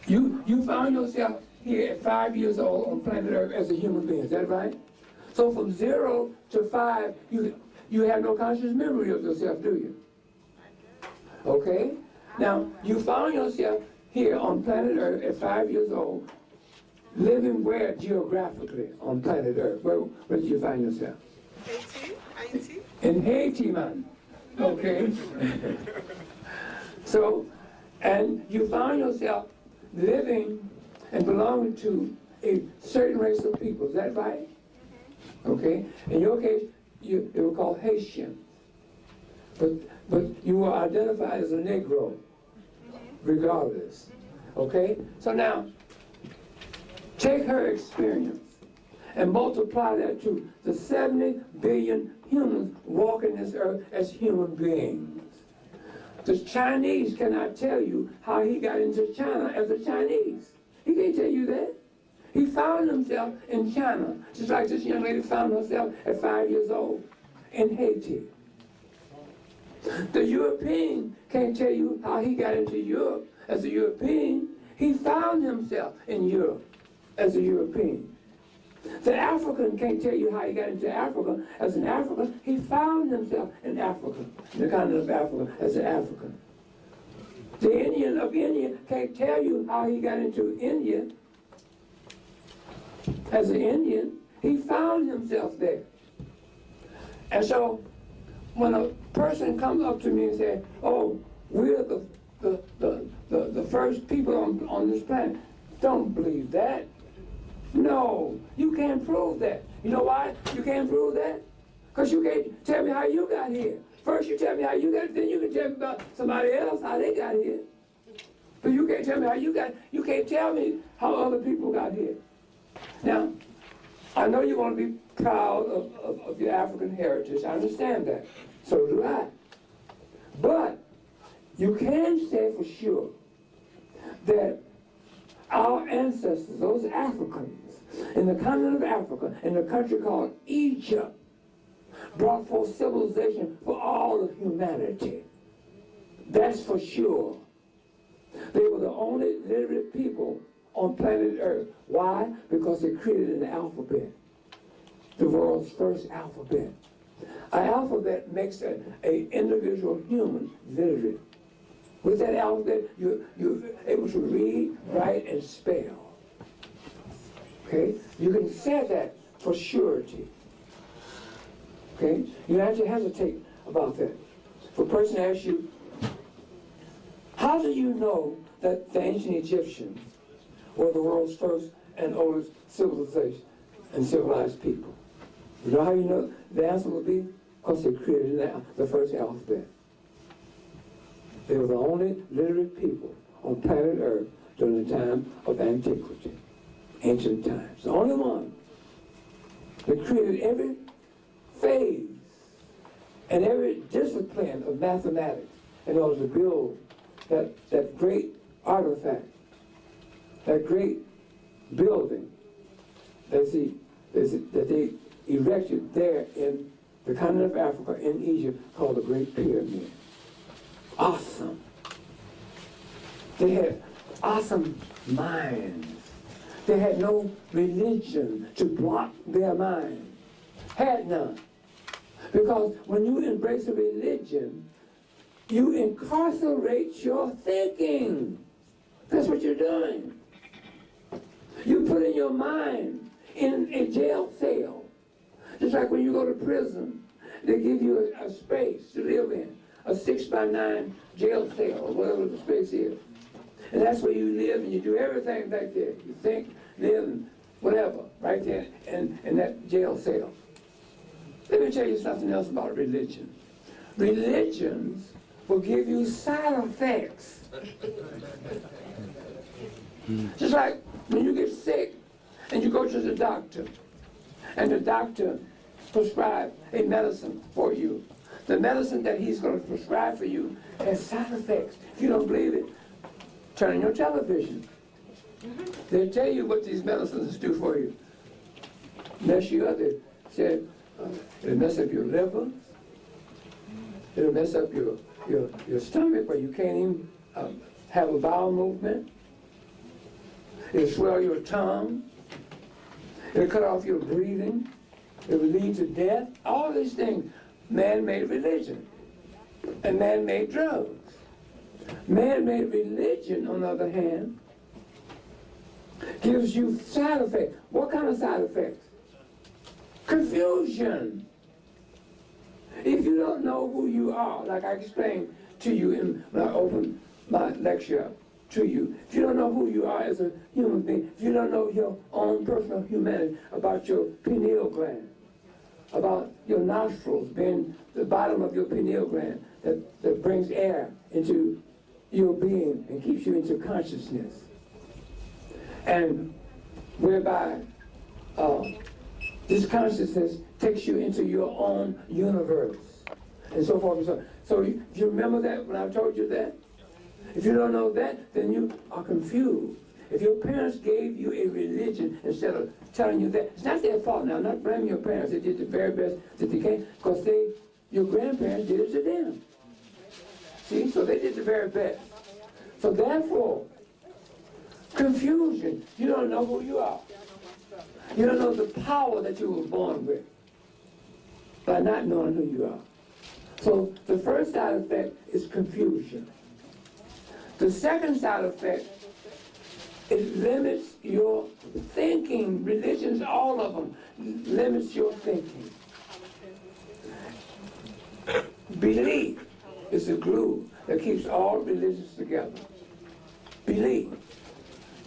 You found yourself here at 5 years old on planet Earth as a human being, is that right? So from 0 to 5, you have no conscious memory of yourself, do you? Okay? Now, you found yourself here on planet Earth at 5 years old, living where geographically on planet Earth? Where did you find yourself? Haiti? In Haiti, man. Okay. So, and you found yourself living and belonging to a certain race of people, is that right? Okay. In your case, they were called Haitians. But you were identified as a Negro, regardless. Okay? So now, take her experience and multiply that to the 70 billion humans walking this earth as human beings. The Chinese cannot tell you how he got into China as a Chinese. He can't tell you that. He found himself in China, just like this young lady found herself at 5 years old in Haiti. The European can't tell you how he got into Europe as a European. He found himself in Europe as a European. The African can't tell you how he got into Africa as an African. He found himself in Africa, in the continent of Africa, as an African. The Indian of India can't tell you how he got into India as an Indian. He found himself there. And so when a person comes up to me and says, oh, we're the first people on this planet, don't believe that. No, you can't prove that. You know why you can't prove that? Because you can't tell me how you got here. First you tell me how you got it, then you can tell me about somebody else, how they got here. But you can't tell me how you got it. You can't tell me how other people got here. Now, I know you want to be proud of your African heritage. I understand that. So do I. But you can say for sure that our ancestors, those Africans, in the continent of Africa, in a country called Egypt, brought forth civilization for all of humanity. That's for sure. They were the only literate people on planet Earth. Why? Because they created an alphabet, the world's first alphabet. An alphabet makes an individual human literate. With that alphabet, you're able to read, write, and spell. Okay? You can say that for surety. Okay? You don't have to hesitate about that. If a person asks you, how do you know that the ancient Egyptians were the world's first and oldest civilization and civilized people? You know how you know? The answer would be because they created the first alphabet. They were the only literate people on planet Earth during the time of antiquity, ancient times. The only one. They created every phase and every discipline of mathematics in order to build that great artifact, that great building that they erected there in the continent of Africa, in Egypt, called the Great Pyramid. Awesome. They had awesome minds. They had no religion to block their mind. Had none. Because when you embrace a religion, you incarcerate your thinking. That's what you're doing. You put in your mind in a jail cell. Just like when you go to prison, they give you a space to live in. A 6x9 jail cell, or whatever the space is. And that's where you live and you do everything back there. You think, live, and whatever, right there in that jail cell. Let me tell you something else about religion. Religions will give you side effects. Just like when you get sick and you go to the doctor, and the doctor prescribes a medicine for you. The medicine that he's going to prescribe for you has side effects. If you don't believe it, turn on your television. They'll tell you what these medicines do for you. Mess you up. They said it'll mess up your liver. It'll mess up your stomach where you can't even have a bowel movement. It'll swell your tongue. It'll cut off your breathing. It will lead to death. All these things. Man-made religion and man-made drugs. Man-made religion, on the other hand, gives you side effects. What kind of side effects? Confusion. If you don't know who you are, like I explained to you when I opened my lecture up to you, if you don't know who you are as a human being, if you don't know your own personal humanity about your pineal gland, about your nostrils being the bottom of your pineal gland that brings air into your being and keeps you into consciousness. And whereby this consciousness takes you into your own universe, and so forth and so on. So you remember that when I told you that? If you don't know that, then you are confused. If your parents gave you a religion instead of telling you that, it's not their fault now. I'm not blaming your parents. They did the very best that they can, because your grandparents did it to them. See, so they did the very best. So therefore, confusion. You don't know who you are. You don't know the power that you were born with by not knowing who you are. So the first side effect is confusion. The second side effect, it limits your thinking. Religions, all of them, limits your thinking. Belief is the glue that keeps all religions together. Belief.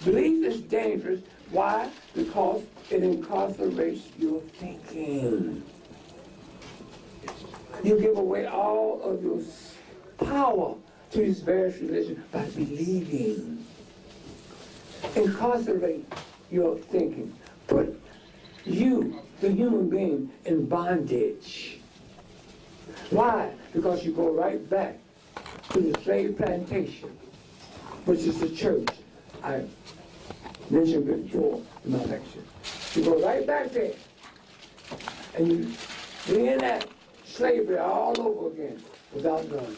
Belief is dangerous. Why? Because it incarcerates your thinking. You give away all of your power to these various religions by believing. Incarcerate your thinking. Put you, the human being, in bondage. Why? Because you go right back to the slave plantation, which is the church I mentioned before in my lecture. You go right back there, and you reenact slavery all over again without knowing.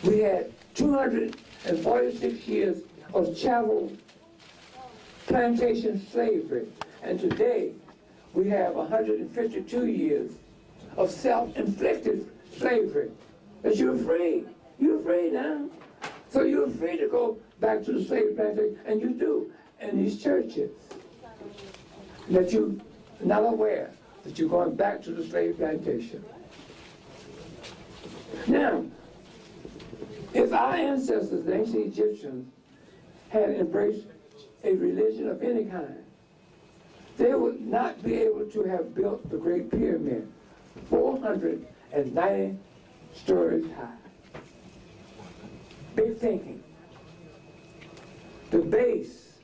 We had 246 years of chattel plantation slavery, and today we have 152 years of self-inflicted slavery. But you're free. You're free now. So you're free to go back to the slave plantation, and you do in these churches. That you're not aware that you're going back to the slave plantation. Now, if our ancestors, the ancient Egyptians, had embraced a religion of any kind, they would not be able to have built the Great Pyramid 490 stories high. Big thinking. The base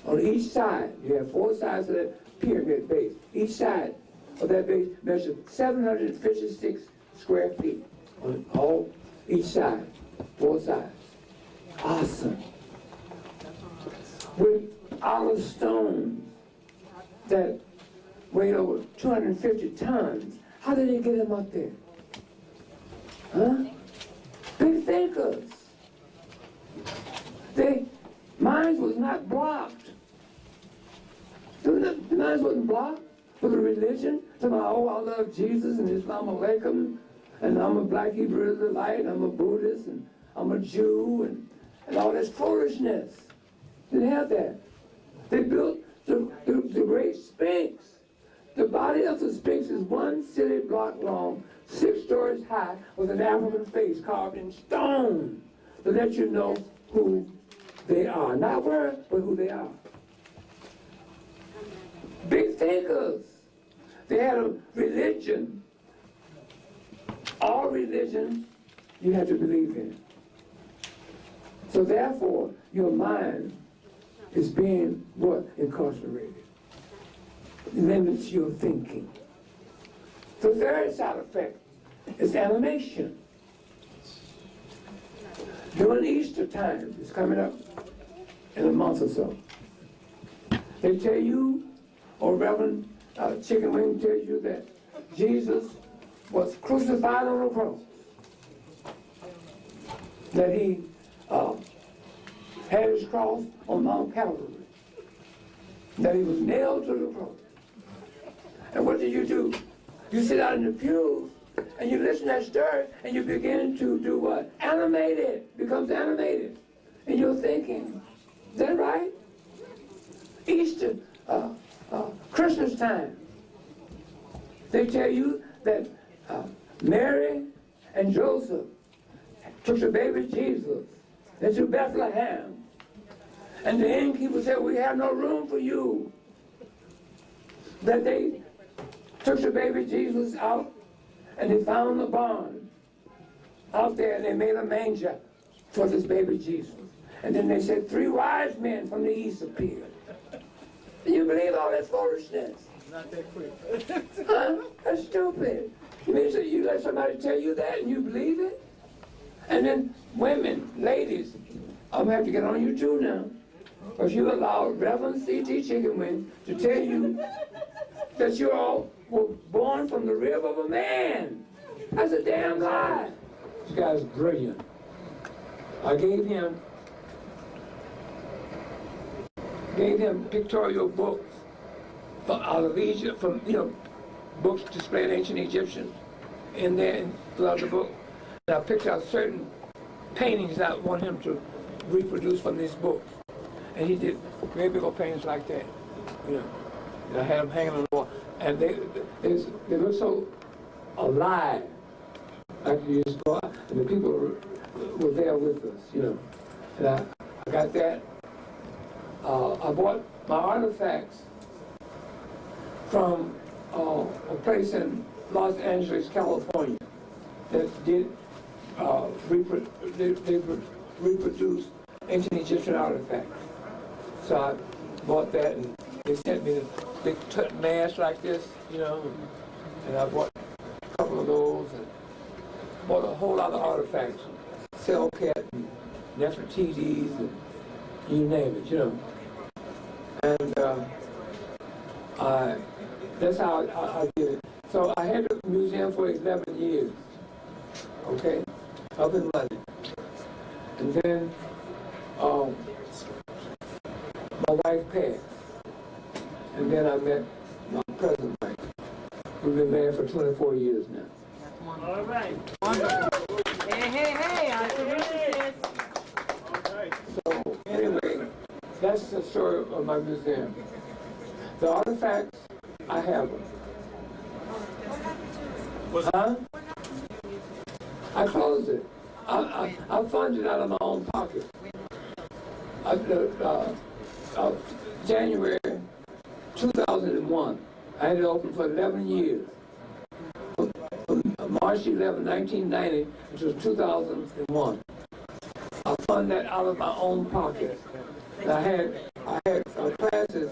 on each side, you have 4 sides of that pyramid base. Each side of that base measures 756 square feet on all each side, 4 sides. Awesome. With olive stones that weighed over 250 tons. How did they get them up there? Huh? Big thinkers. Their minds was not blocked. The minds wasn't blocked for the religion. Somebody, oh, I love Jesus and Islam alaikum, and I'm a black Hebrew Israelite, I'm a Buddhist, and I'm a Jew, and all this foolishness. Didn't have that. They built the great Sphinx. The body of the Sphinx is 1 city block long, 6 stories high, with an African face carved in stone to let you know who they are. Not where, but who they are. Big thinkers. They had a religion. All religions you had to believe in. So therefore, your mind is being what? Incarcerated. It limits your thinking. The third side effect is animation. During Easter time, it's coming up in a month or so, they tell you, or Reverend Chicken Wing tells you that Jesus was crucified on a cross, that he had his cross on Mount Calvary, that he was nailed to the cross. And what do? You sit out in the pews and you listen to that story and you begin to do what? Animate it. Becomes animated in your thinking. Is that right? Easter, Christmas time. They tell you that Mary and Joseph took the baby Jesus into Bethlehem. And the innkeeper said, we have no room for you. That they took the baby Jesus out, and they found the barn out there, and they made a manger for this baby Jesus. And then they said 3 wise men from the east appeared. And you believe all that foolishness? Not that quick. Huh? That's stupid. You mean that you let somebody tell you that and you believe it? And then women, ladies, I'm gonna have to get on you too now. Because you allowed Reverend C.T. Chickenwing to tell you that you all were born from the rib of a man. That's a damn lie. This guy's brilliant. I gave him pictorial books out of Egypt, from, books displaying ancient Egyptians in there and throughout the book. And I picked out certain paintings that I want him to reproduce from these books. And he did very big old paintings like that, And I had them hanging on the wall. And they look so alive. Like you just go out, and the people were there with us, And I got that. I bought my artifacts from a place in Los Angeles, California, that did reproduce ancient Egyptian artifacts. So I bought that, and they sent me the big mask like this, and I bought a couple of those, and bought a whole lot of artifacts, Selkat and Nefertiti's, and you name it, And that's how I did it. So I had the museum for 11 years, okay, up and running. And then my wife passed. And then I met my present wife. We've been married for 24 years now. All right. Hey, So anyway, that's the story of my museum. The artifacts, I have them. Huh? I closed it. I funded it out of my own pocket. January 2001, I had it open for 11 years. From March 11, 1990 until 2001. I funded that out of my own pocket. And I had classes.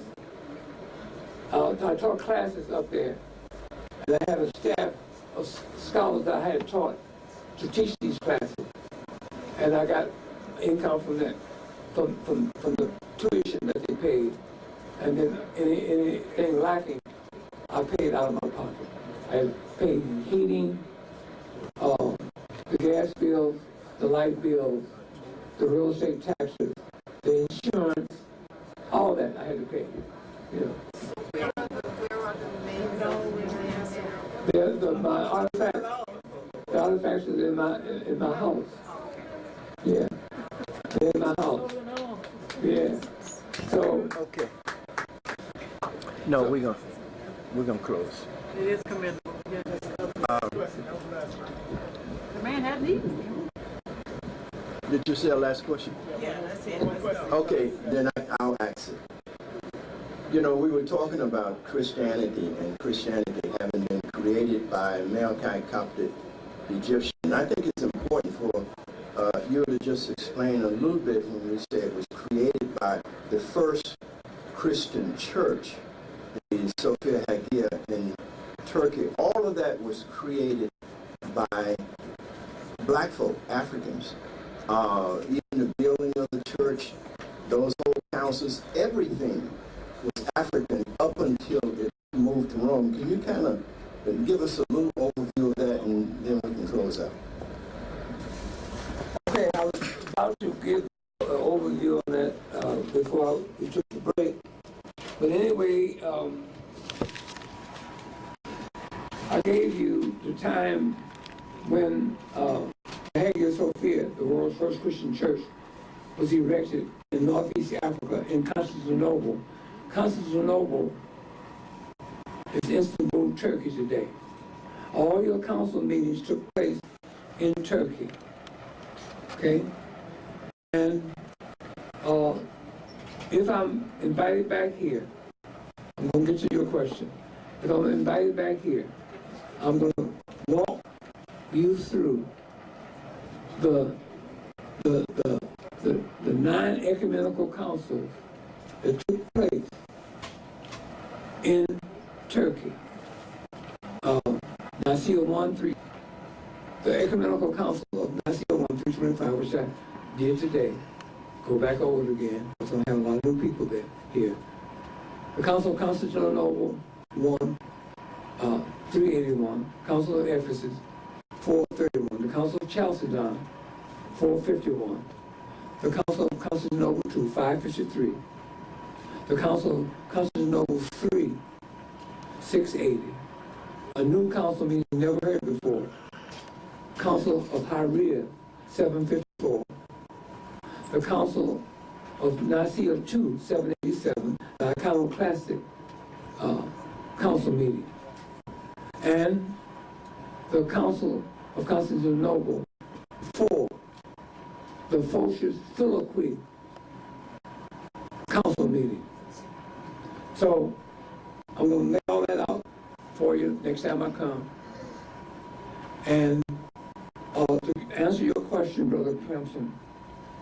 I taught classes up there, and I had a staff of scholars that I had taught to teach these classes, and I got income from that, from the tuition that they paid, and then anything lacking, I paid out of my pocket. I paid heating, the gas bills, the light bills, the real estate taxes, the insurance, all that I had to pay. My artifacts is in my house. Yeah, they're in my house. Yeah. So Okay. No, we're gonna close. It is commendable. Yes. The man hadn't eaten. Did you say a last question? Yeah, that's it. Okay, then I'll ask it. We were talking about Christianity and Christianity having been created by Melchite Coptic Egyptian. I think it's important for you to just explain a little bit when we say it was created by the first Christian church, the Sophia Hagia in Turkey. All of that was created by black folk, Africans. Even the building of the church, those whole councils, everything was African up until it moved to Rome. Can you kind of give us a little overview of that, and then we can close out? okay, I was about to give an overview on that before we took the break. But anyway, I gave you the time when Hagia Sophia, the world's first Christian church, was erected in Northeast Africa in Constantinople. Constantinople is Istanbul, Turkey today. All your council meetings took place in Turkey. Okay? And if I'm invited back here, I'm going to get to your question. If I'm invited back here, I'm going to walk you through the 9 ecumenical councils that took place in Turkey. Nicaea 1-3, the ecumenical council of Nicaea 1-325, which I did today. Go back over it again, because I have a lot of new people there here. The Council of Constantinople 381, Council of Ephesus 431, the Council of Chalcedon 451, the Council of Constantinople 553, the Council of Constantinople 680, a new council meeting never heard before, Council of Hieria 754, the Council of Nicaea 787, the iconoclastic council meeting, and the Council of Constantinople 4, the Phocius Philippi council meeting. So I'm going to lay all that out for you next time I come. And to answer your question, Brother Clemson,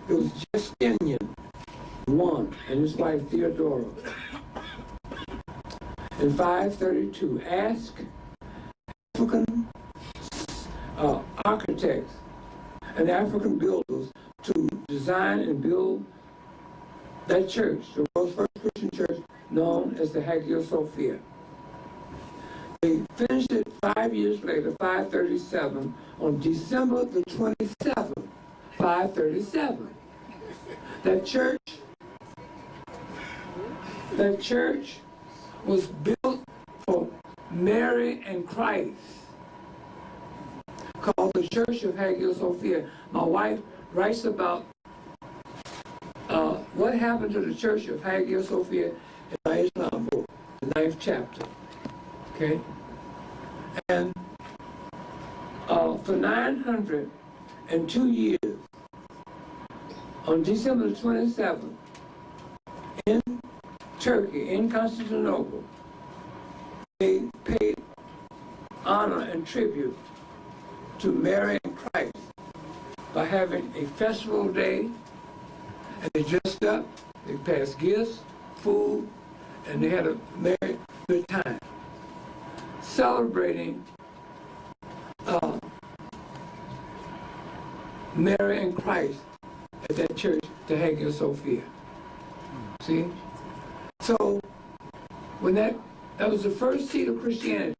it was Justinian I and his wife Theodora in 532 asked African architects and African builders to design and build that church, the world's first Christian church known as the Hagia Sophia. They finished it 5 years later, 537, on December the 27th, 537. That church was built for Mary and Christ, called the Church of Hagia Sophia. My wife writes about what happened to the Church of Hagia Sophia in my Islam book, the 9th chapter. Okay? And for 902 years, on December the 27th, in Turkey, in Constantinople, they paid honor and tribute to Mary and Christ by having a festival day, and they dressed up, they passed gifts, food, and they had a very good time celebrating Mary and Christ at that church, the Hagia Sophia. See? So, when that was the first seat of Christianity.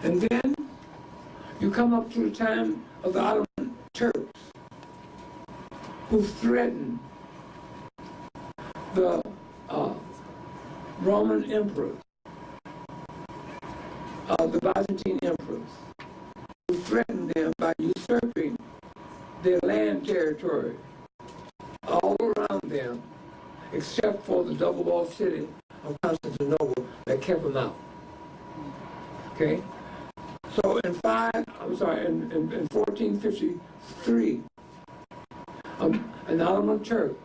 And then you come up to the time of the Ottoman Turks, who threatened the Roman emperors, the Byzantine emperors, who threatened them by usurping their land territory all around them, except for the double-walled city of Constantinople that kept them out. Okay? So in 1453, an Ottoman Turk,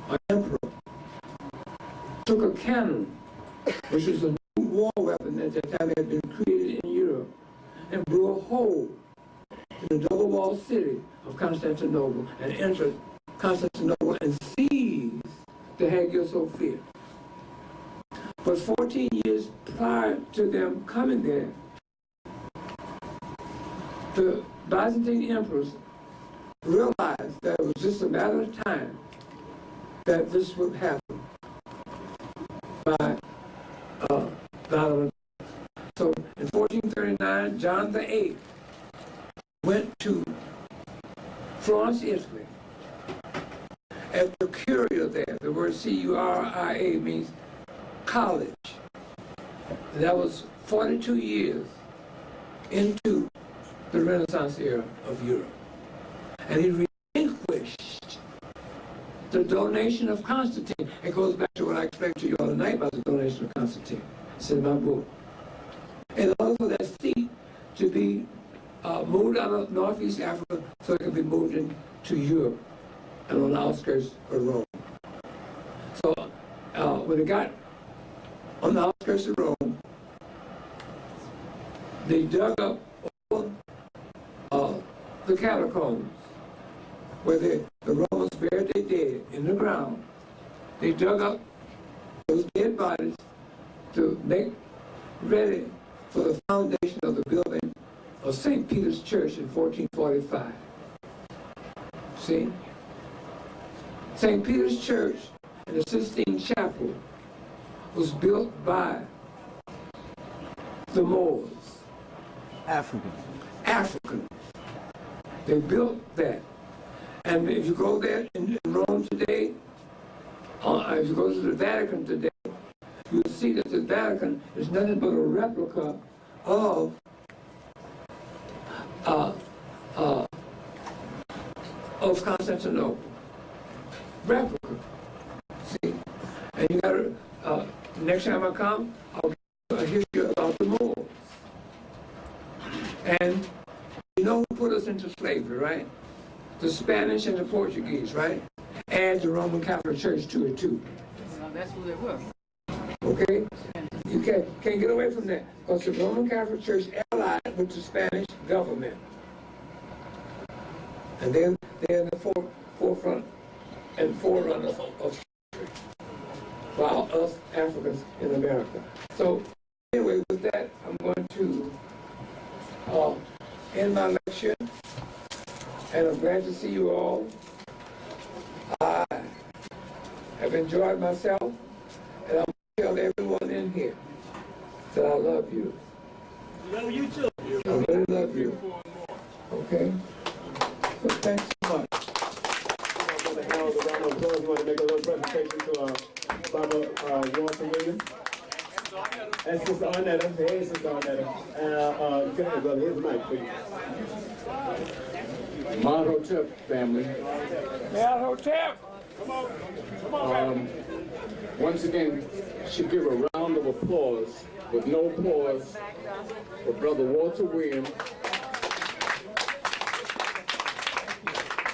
an emperor, took a cannon, which was a new war weapon at that time had been created in Europe, and blew a hole in the double-walled city of Constantinople and entered Constantinople and seized the Hagia Sophia. But 14 years prior to them coming there, the Byzantine emperors realized that it was just a matter of time that this would happen by the Ottoman. So in 1439, John VIII went to Florence, Italy, at the Curia there. The word C-U-R-I-A means college. And that was 42 years into the Renaissance era of Europe. And he relinquished the donation of Constantine. It goes back to what I explained to you all tonight about the donation of Constantine. It's in my book. In order for that seat to be moved out of Northeast Africa so it could be moved into Europe and on the outskirts of Rome. So when it got on the outskirts of Rome. They dug up all the catacombs where the Romans buried their dead in the ground. They dug up those dead bodies to make ready for the foundation of the building of St. Peter's Church in 1445. See? St. Peter's Church and the Sistine Chapel was built by the Moors. Africans. They built that. And if you go there in Rome today, if you go to the Vatican today, you'll see that the Vatican is nothing but a replica of Constantinople. Replica. See? And you gotta, next time I come, I'll give you a history about the Moors. And you know who put us into slavery, right? The Spanish and the Portuguese, right? And the Roman Catholic Church to it too. That's who they were. Okay? You can't get away from that, because the Roman Catholic Church allied with the Spanish government. And then they're in the forefront and forerunners of slavery for us Africans in America. So anyway, with that, I'm going to end my lecture, and I'm glad to see you all. I have enjoyed myself, and I'm going to tell everyone in here that I love you. Love you too. I really love you. Okay? So thanks so much. Brother Harold, a round of applause. We want to make a little presentation to Brother Walter Williams. And Sister Arnetta. Hey, Sister Arnetta. You can have brother. Here's the mic, please. Hotep family. Hotep! Once again, should give a round of applause, with no pause, for Brother Walter Williams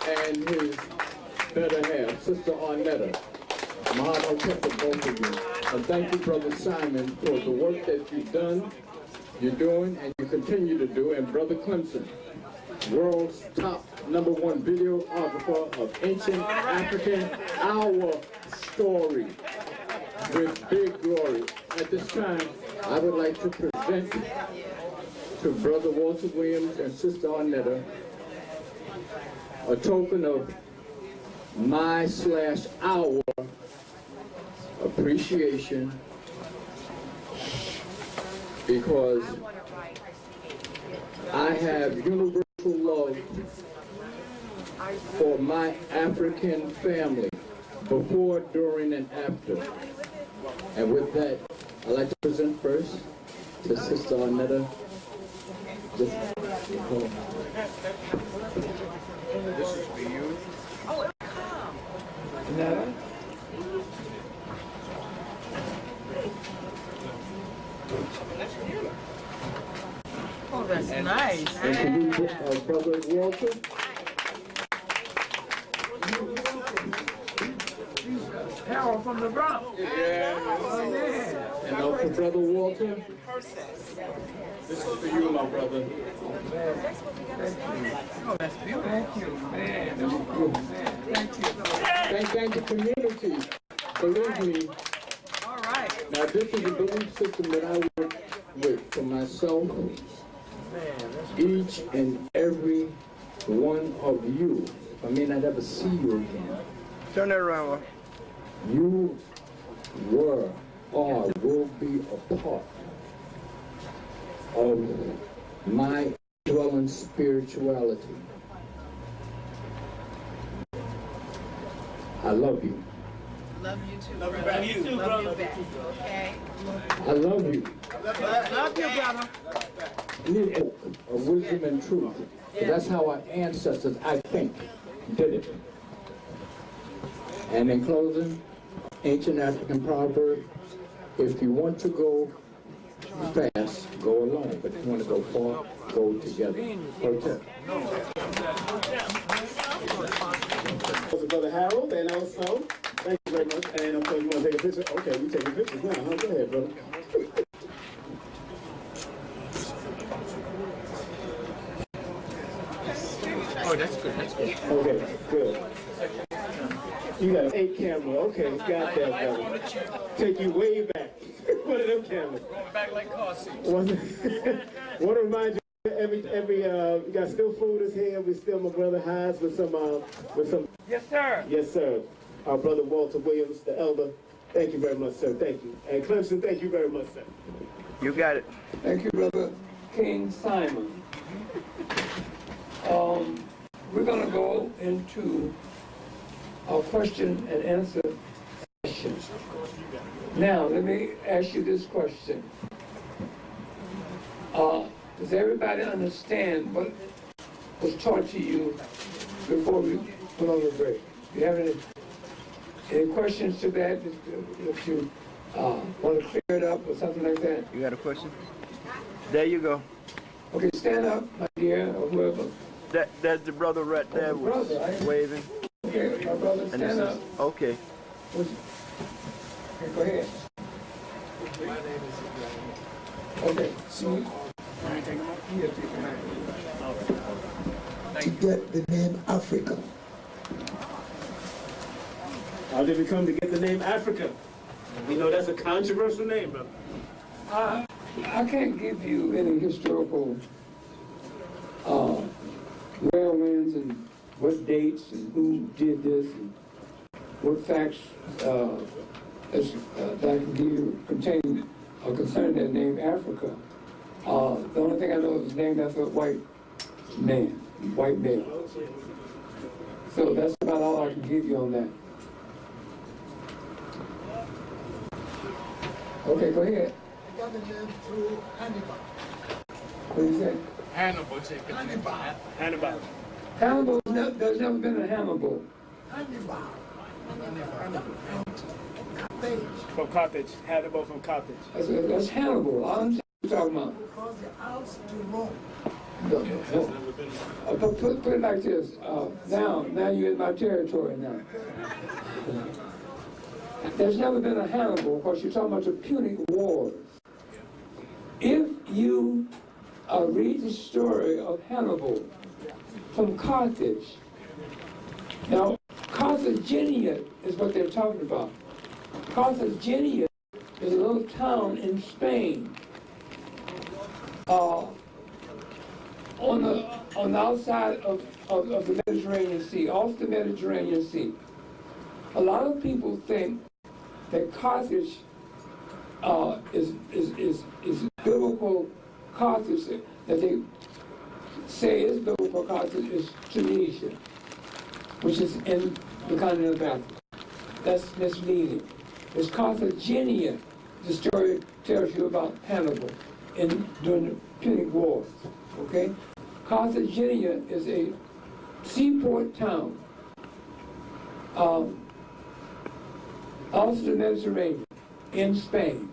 and his better half, Sister Arnetta. Hotep to both of you. And thank you, Brother Simon, for the work that you've done, you're doing, and you continue to do. And Brother Clemson, world's top #1 videographer of ancient African, our story, with big glory. At this time, I would like to present to Brother Walter Williams and Sister Arnetta a token of my/our appreciation, because I have universal love for my African family before, during, and after. And with that, I'd like to present first to Sister Arnetta. This is for you. Arnetta? Oh, that's nice. And to you, Brother Walter. Harold from the Bronx. And now for Brother Walter. This is for you, my brother. Oh, that's beautiful. Thank you, man. Thank you. Thank the community. Believe me. All right. Now this is a belief system that I work with for myself. Each and every one of you. I may not ever see you again. Turn that around. You were or will be a part of my dwelling spirituality. I love you. Love you too, Love brother. you too, Love you brother. back. Okay. I love you. Love you, brother. I need a wisdom and truth. That's how our ancestors, I think, did it. And in closing, ancient African proverb, if you want to go fast, go alone. But if you want to go far, go together. Hotep. Also, Brother Harold, and also, thank you very much. And of course, we want to take a picture? Okay, we taking pictures now. Huh? Go ahead, brother. Oh, that's good. That's good. Okay, good. You got an 8 camera. Okay, got that, brother. Take you way back. One of them cameras. Going back like car seats. Want to remind you, you got still food is here. We still my brother Hides with some. Yes, sir. Yes, sir. Our brother Walter Williams, the elder. Thank you very much, sir. Thank you. And Clemson, thank you very much, sir. You got it. Thank you, Brother King Simon. We're going to go into our question and answer session. Now, let me ask you this question. Does everybody understand what was taught to you before we went on the break? Do you have any questions to that? If you want to clear it up or something like that? You got a question? There you go. Okay, stand up, my dear, or whoever. That's the brother right there was waving. Okay, my brother, And stand up. Okay. Okay, go ahead. Okay, so to get the name Africa. How did we come to get the name Africa? We know that's a controversial name, brother. I can't give you any historical whirlwinds and what dates and who did this and what facts that I can give you concerning that name Africa. The only thing I know is named after a white man, white male. So that's about all I can give you on that. Okay, go ahead. I got the name through Hannibal. What do you say? Hannibal. Hannibal. Hannibal, there's never been a Hannibal. Hannibal. From Carthage. Hannibal from Carthage. That's Hannibal. I understand what you're talking about. Because the Alps to Rome. No. Put it like this. Now you're in my territory now. There's never been a Hannibal, of course you're talking about the Punic Wars. If you read the story of Hannibal from Carthage, now Carthagena is what they're talking about. Carthagena is a little town in Spain, on the outside of the Mediterranean Sea, off the Mediterranean Sea. A lot of people think that Carthage is biblical Carthage, that they say is biblical Carthage is Tunisia, which is in the continent of Africa. That's misleading. It's Carthagena. The story tells you about Hannibal during the Punic Wars. Okay? Carthagena is a seaport town off the Mediterranean in Spain.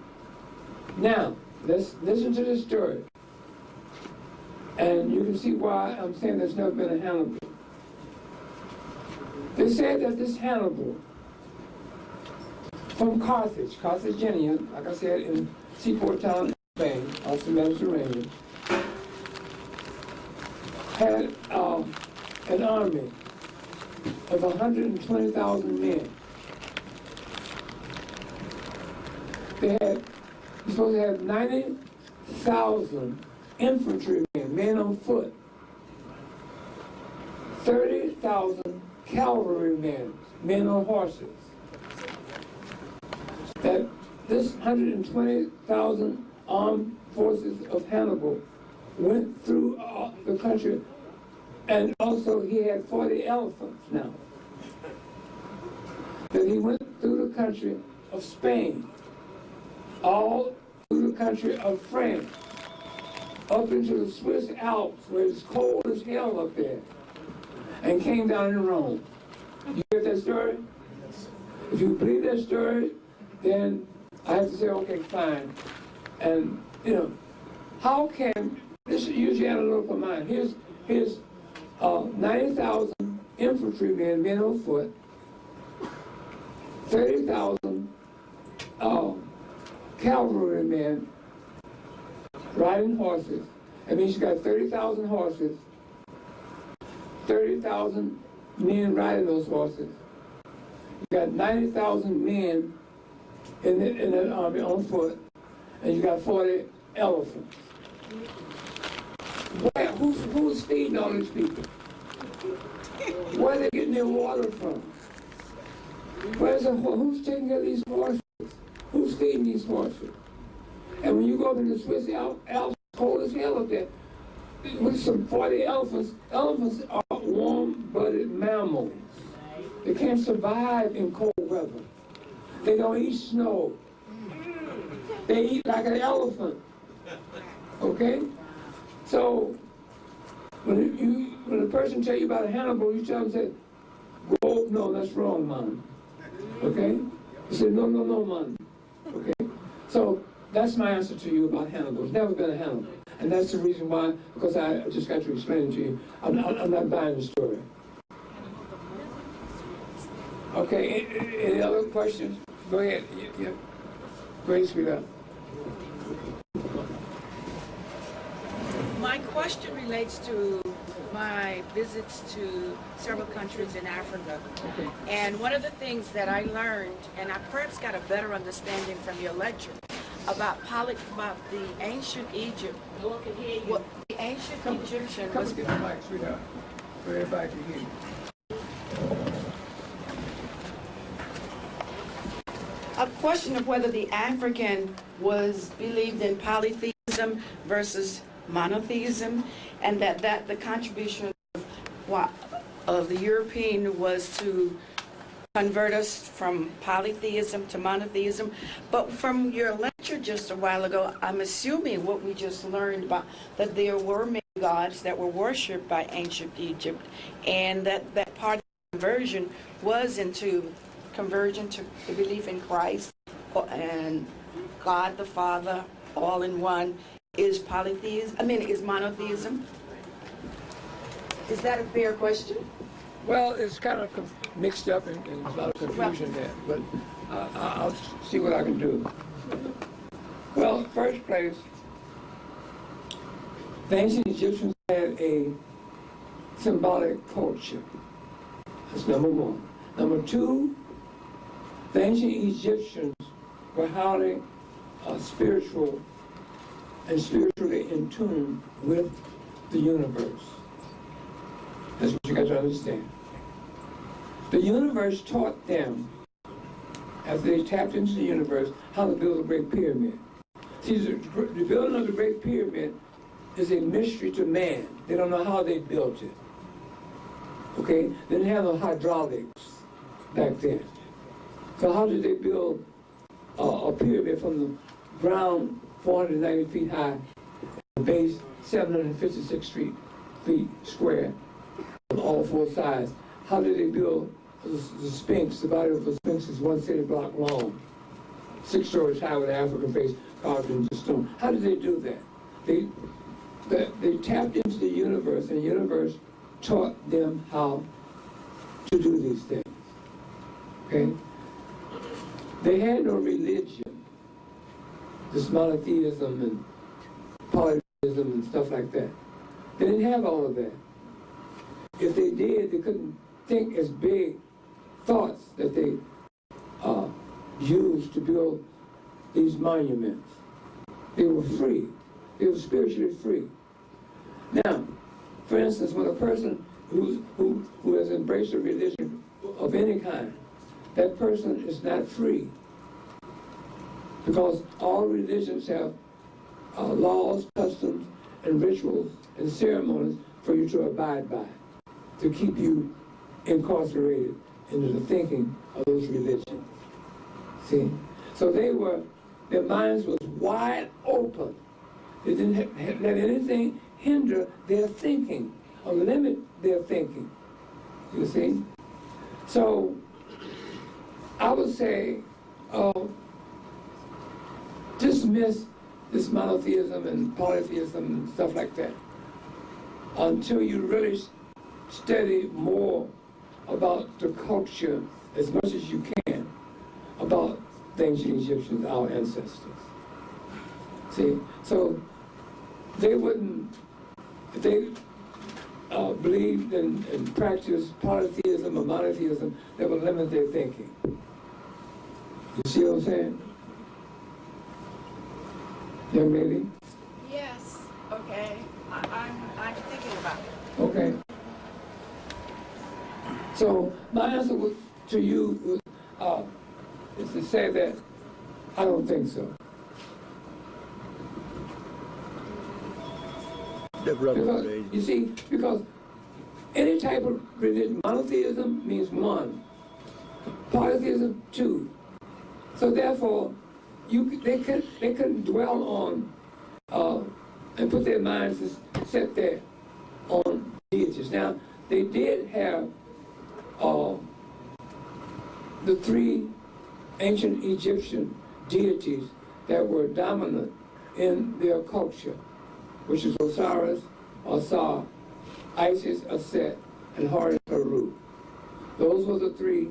Now, let's listen to this story. And you can see why I'm saying there's never been a Hannibal. They said that this Hannibal from Carthage, Carthagena, like I said, in seaport town in Spain, off the Mediterranean, had an army of 120,000 men. You're supposed to have 90,000 infantrymen, men on foot, 30,000 cavalrymen, men on horses. That this 120,000 armed forces of Hannibal went through the country, and also he had 40 elephants now. That he went through the country of Spain, all through the country of France, up into the Swiss Alps, where it's cold as hell up there, and came down in Rome. You hear that story? If you believe that story, then I have to say, okay, fine. And, how can, this is usually analytical mind. Here's 90,000 infantrymen, men on foot, 30,000 cavalrymen riding horses. That means you got 30,000 horses, 30,000 men riding those horses. You got 90,000 men in that army on foot, and you got 40 elephants. Who's feeding all these people? Where are they getting their water from? Who's taking care of these horses? Who's feeding these horses? And when you go up in the Swiss Alps, cold as hell up there, with some 40 elephants. Elephants are warm-blooded mammals. They can't survive in cold weather. They don't eat snow. They eat like an elephant. Okay? So when a person tell you about Hannibal, you tell them, say, "Go, no, that's wrong, man." Okay? You say, "No, man." Okay? So that's my answer to you about Hannibal. It's never been a Hannibal. And that's the reason why, because I just got to explain it to you. I'm not buying the story. Okay, any other questions? Go ahead. Yeah. Go ahead, sweetheart. My question relates to my visits to several countries in Africa. Okay. And one of the things that I learned, and I perhaps got a better understanding from your lecture, about the ancient Egypt. No one can hear you. Well, the ancient Egyptian Come was... get the mic, sweetheart, so everybody can hear you. A question of whether the African was believed in polytheism versus monotheism, and that the contribution of the European was to convert us from polytheism to monotheism. But from your lecture just a while ago, I'm assuming what we just learned about, that there were many gods that were worshipped by ancient Egypt, and that part of the conversion was into conversion to the belief in Christ and God the Father, all in one, is monotheism. Is that a fair question? Well, it's kind of mixed up and there's a lot of confusion there, but I'll see what I can do. Well, first place, the ancient Egyptians had a symbolic culture. That's number one. Number two, the ancient Egyptians were highly spiritual and spiritually in tune with the universe. That's what you got to understand. The universe taught them, after they tapped into the universe, how to build a great pyramid. See, the building of the great pyramid is a mystery to man. They don't know how they built it. Okay? They didn't have no hydraulics back then. So how did they build a pyramid from the ground 490 feet high, the base 756 feet square, on all four sides? How did they build the Sphinx? The body of the Sphinx is 1 city block long, 6 stories high with an African face carved into stone. How did they do that? They tapped into the universe, and the universe taught them how to do these things. Okay? They had no religion, this monotheism and polytheism and stuff like that. They didn't have all of that. If they did, they couldn't think as big thoughts that they used to build these monuments. They were free. They were spiritually free. Now, for instance, when a person who has embraced a religion of any kind, that person is not free, because all religions have laws, customs, and rituals and ceremonies for you to abide by, to keep you incarcerated into the thinking of those religions. See? So their minds was wide open. They didn't let anything hinder their thinking or limit their thinking. You see? So I would say dismiss this monotheism and polytheism and stuff like that until you really study more about the culture as much as you can, about the ancient Egyptians, our ancestors. See, so they wouldn't, if they believed and practiced polytheism or monotheism, they would limit their thinking. You see what I'm saying? Young lady? Yes, okay. I'm thinking about it. Okay. So my answer to you is to say that I don't think so. Because, you see, because any type of religion, monotheism means one, polytheism two. So therefore, they couldn't dwell on and put their minds set there on deities. Now they did have the three ancient Egyptian deities that were dominant in their culture, which is Osiris, Osar, Isis, Aset, and Horus Heru. Those were the three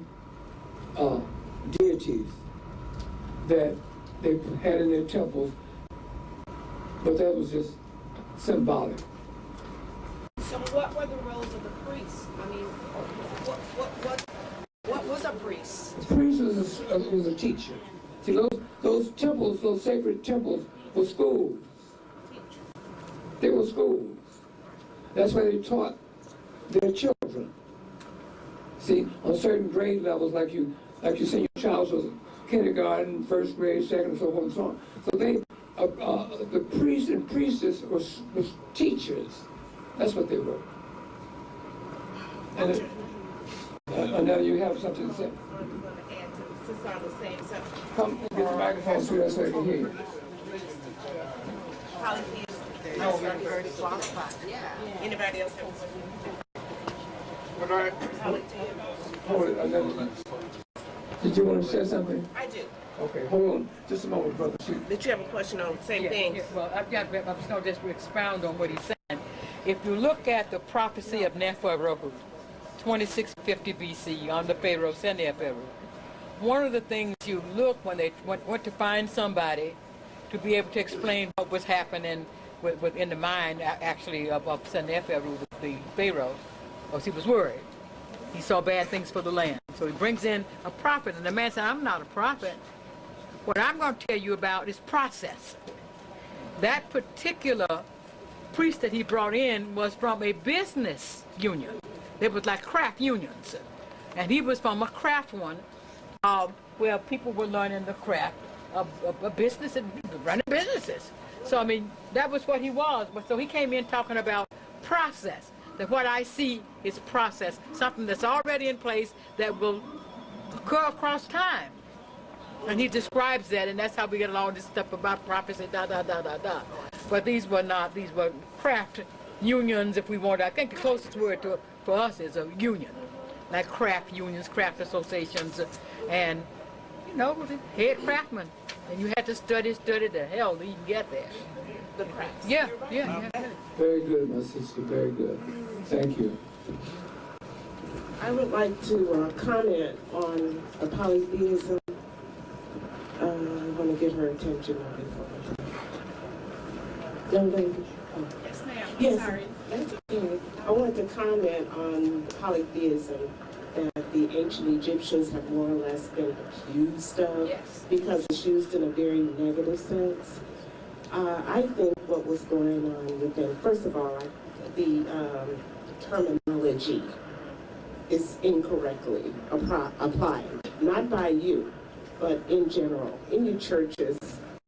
deities that they had in their temples, but that was just symbolic. So what were the roles of the priests? I mean, what was a priest? The priest was a teacher. See, those temples, those sacred temples, were schools. They were schools. That's where they taught their children. See, on certain grade levels, like you send your child to kindergarten, first grade, second, and so forth and so on. So they, the priests and priestess was teachers. That's what they were. And now you have something to say. Since on the same subject. Come get the microphone so I can hear you. Polytheism. No, you're very qualified. Yeah. Anybody else have Hold it. Did you want to say something? I do. Okay, hold on. Just a moment, brother. Shoot. Did you have a question on the same thing? Yeah, well, I'm just going to just expound on what he's saying. If you look at the prophecy of Neferubu, 2650 BC, on the Pharaoh, Sennacherib, one of the things you look when they went to find somebody to be able to explain what was happening within the mind, actually, of Sennacherib, the Pharaoh, because he was worried. He saw bad things for the land. So he brings in a prophet, and the man said, I'm not a prophet. What I'm going to tell you about is process. That particular priest that he brought in was from a business union. It was like craft unions. And he was from a craft one where people were learning the craft of business and running businesses. So, I mean, that was what he was. So he came in talking about process. That what I see is process, something that's already in place that will occur across time. And he describes that, and that's how we get all this stuff about prophecy, But these were not, these were craft unions, if we want. I think the closest word for us is a union, like craft unions, craft associations, and, you know, head craftsmen. And you had to study the hell to even get there. The crafts. Yeah. Very good, my sister, very good. Thank you. I would like to comment on the polytheism. I want to get her attention on before. Young lady. Oh. Yes, ma'am. Yes, Sorry. that's okay. I wanted to comment on polytheism that the ancient Egyptians have more or less been accused of, Yes. because it's used in a very negative sense. I think what was going on with them, first of all, the terminology is incorrectly applied, not by you, but in general, in your churches,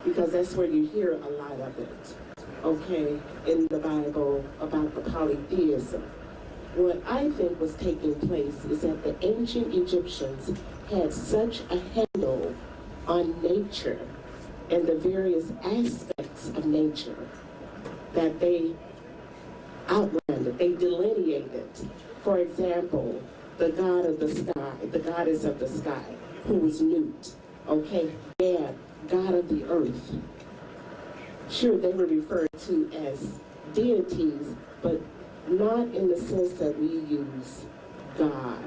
because that's where you hear a lot of it, okay, in the Bible about the polytheism. What I think was taking place is that the ancient Egyptians had such a handle on nature and the various aspects of nature that they outlined it, they delineated. For example, the god of the sky, the goddess of the sky, who was Nut, okay? Gad, god of the earth. Sure, they were referred to as deities, but not in the sense that we use God,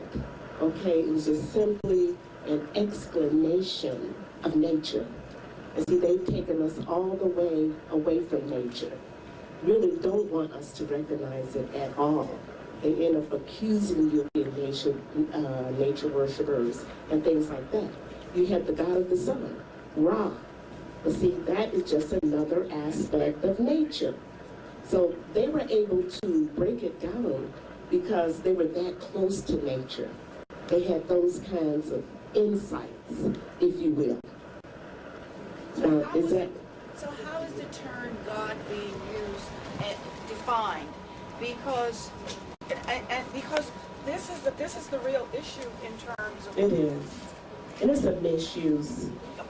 okay? It was just simply an explanation of nature. And see, they've taken us all the way away from nature. Really don't want us to recognize it at all. They end up accusing you of being nature worshipers and things like that. You have the God of the sun, Ra. But see, that is just another aspect of nature. So they were able to break it down because they were that close to nature. They had those kinds of insights, if you will. So how is the term God being used and defined? Because this is the real issue in terms of. It is, and it's a misuse.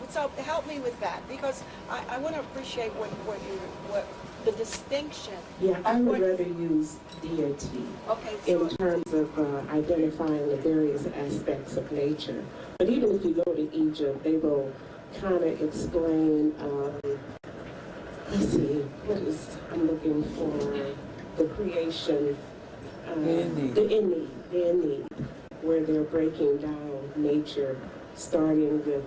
So help me with that, because I want to appreciate what the distinction. Yeah, I would rather use deity in terms of identifying the various aspects of nature. But even if you go to Egypt, they will kind of explain, let's see, I'm looking for the creation, the Inni, where they're breaking down nature, starting with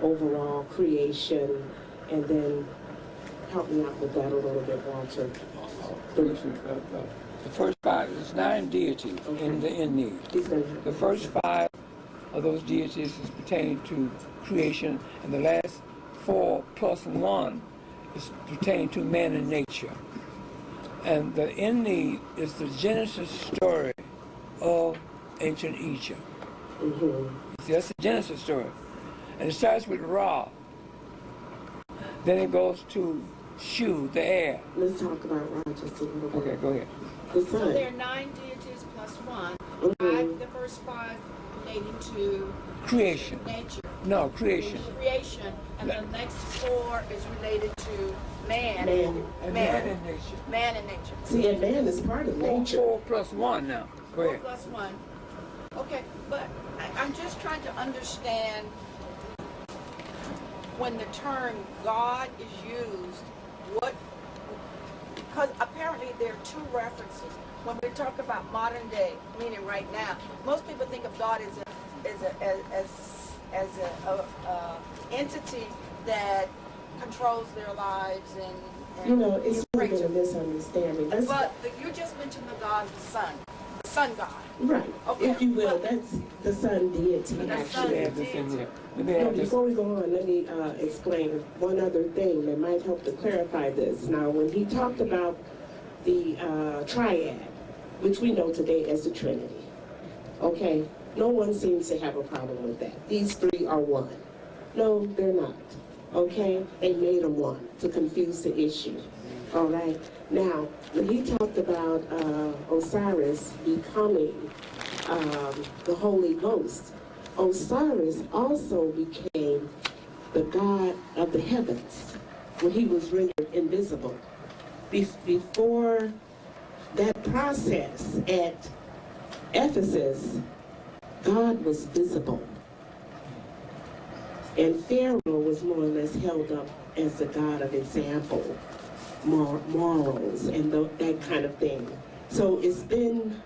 overall creation, and then help me out with that a little bit, Walter. The first 5 is 9 deities in the Inni. The first 5 of those deities is pertaining to creation, and the last 4 plus 1 is pertaining to man and nature. And the Inni is the Genesis story of ancient Egypt. See, that's the Genesis story. And it starts with Ra. Then it goes to Shu, the air. Let's talk about Ra just a little bit. Okay, go ahead. The sun. So there are 9 deities plus 1. The first 5 relating to creation. Nature. No, creation. Creation. And the next 4 is related to man. Man and nature. Man and nature. See, and man is part of nature. 4 plus 1 now. Go ahead. 4 plus 1. Okay, but I'm just trying to understand when the term God is used, because apparently there are 2 references. When we talk about modern day, meaning right now, most people think of God as a entity that controls their lives and you know, it's really been a misunderstanding. But you just mentioned the God of the sun. Sun God. Right. Okay. If you will, that's the sun deity, actually. No, before we go on, let me explain one other thing that might help to clarify this. Now, when he talked about the triad, which we know today as the Trinity, okay, no one seems to have a problem with that. These 3 are one. No, they're not. Okay? They made them one to confuse the issue. All right? Now, when he talked about Osiris becoming the Holy Ghost, Osiris also became the god of the heavens when he was rendered invisible. Before that process at Ephesus, God was visible. And Pharaoh was more or less held up as the god of example, morals, and that kind of thing. So it's been,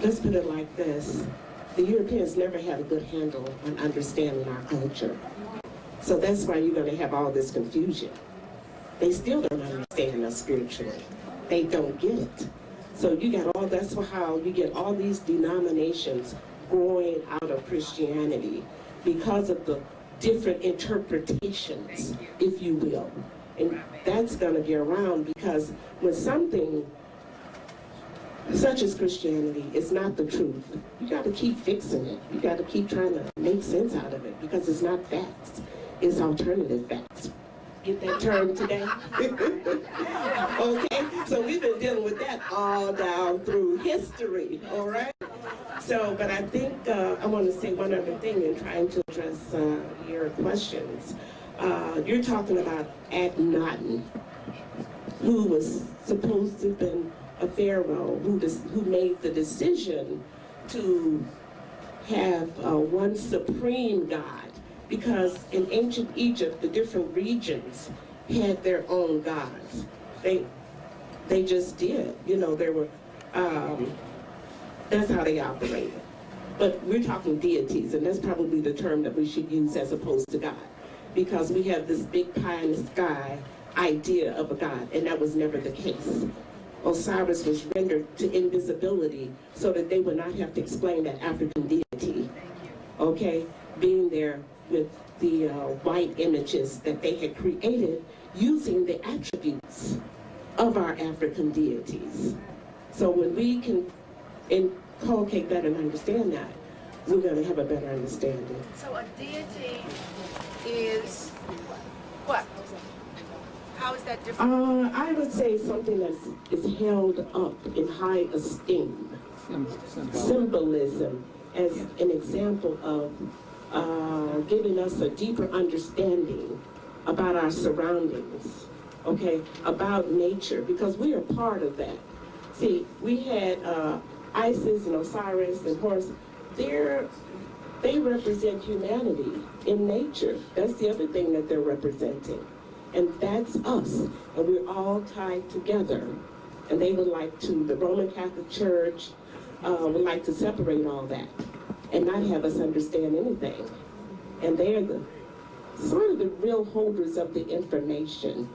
let's put it like this, the Europeans never had a good handle on understanding our culture. So that's why you're going to have all this confusion. They still don't understand us spiritually. They don't get it. So you got all, that's how you get all these denominations growing out of Christianity because of the different interpretations, if you will. And that's going to be around because when something such as Christianity is not the truth, you got to keep fixing it. You got to keep trying to make sense out of it because it's not facts. It's alternative facts. Get that term today? Okay, so we've been dealing with that all down through history, all right? So, but I think I want to say one other thing in trying to address your questions. You're talking about Akhenaten, who was supposed to have been a pharaoh, who made the decision to have one supreme God, because in ancient Egypt, the different regions had their own gods. They just did. You know, there were, that's how they operated. but we're talking deities, and that's probably the term that we should use as opposed to God, because we have this big pie in the sky idea of a God, and that was never the case. Osiris was rendered to invisibility so that they would not have to explain that African deity, okay, being there with the white images that they had created using the attributes of our African deities. So when we can inculcate that and understand that, we're going to have a better understanding. So a deity is what? How is that different? I would say something that is held up in high esteem. Symbolism as an example of giving us a deeper understanding about our surroundings, okay, about nature, because we are part of that. See, we had Isis and Osiris and Horus. They represent humanity in nature. That's the other thing that they're representing. And that's us, and we're all tied together. And they would like to, the Roman Catholic Church would like to separate all that and not have us understand anything. And they're the sort of the real holders of the information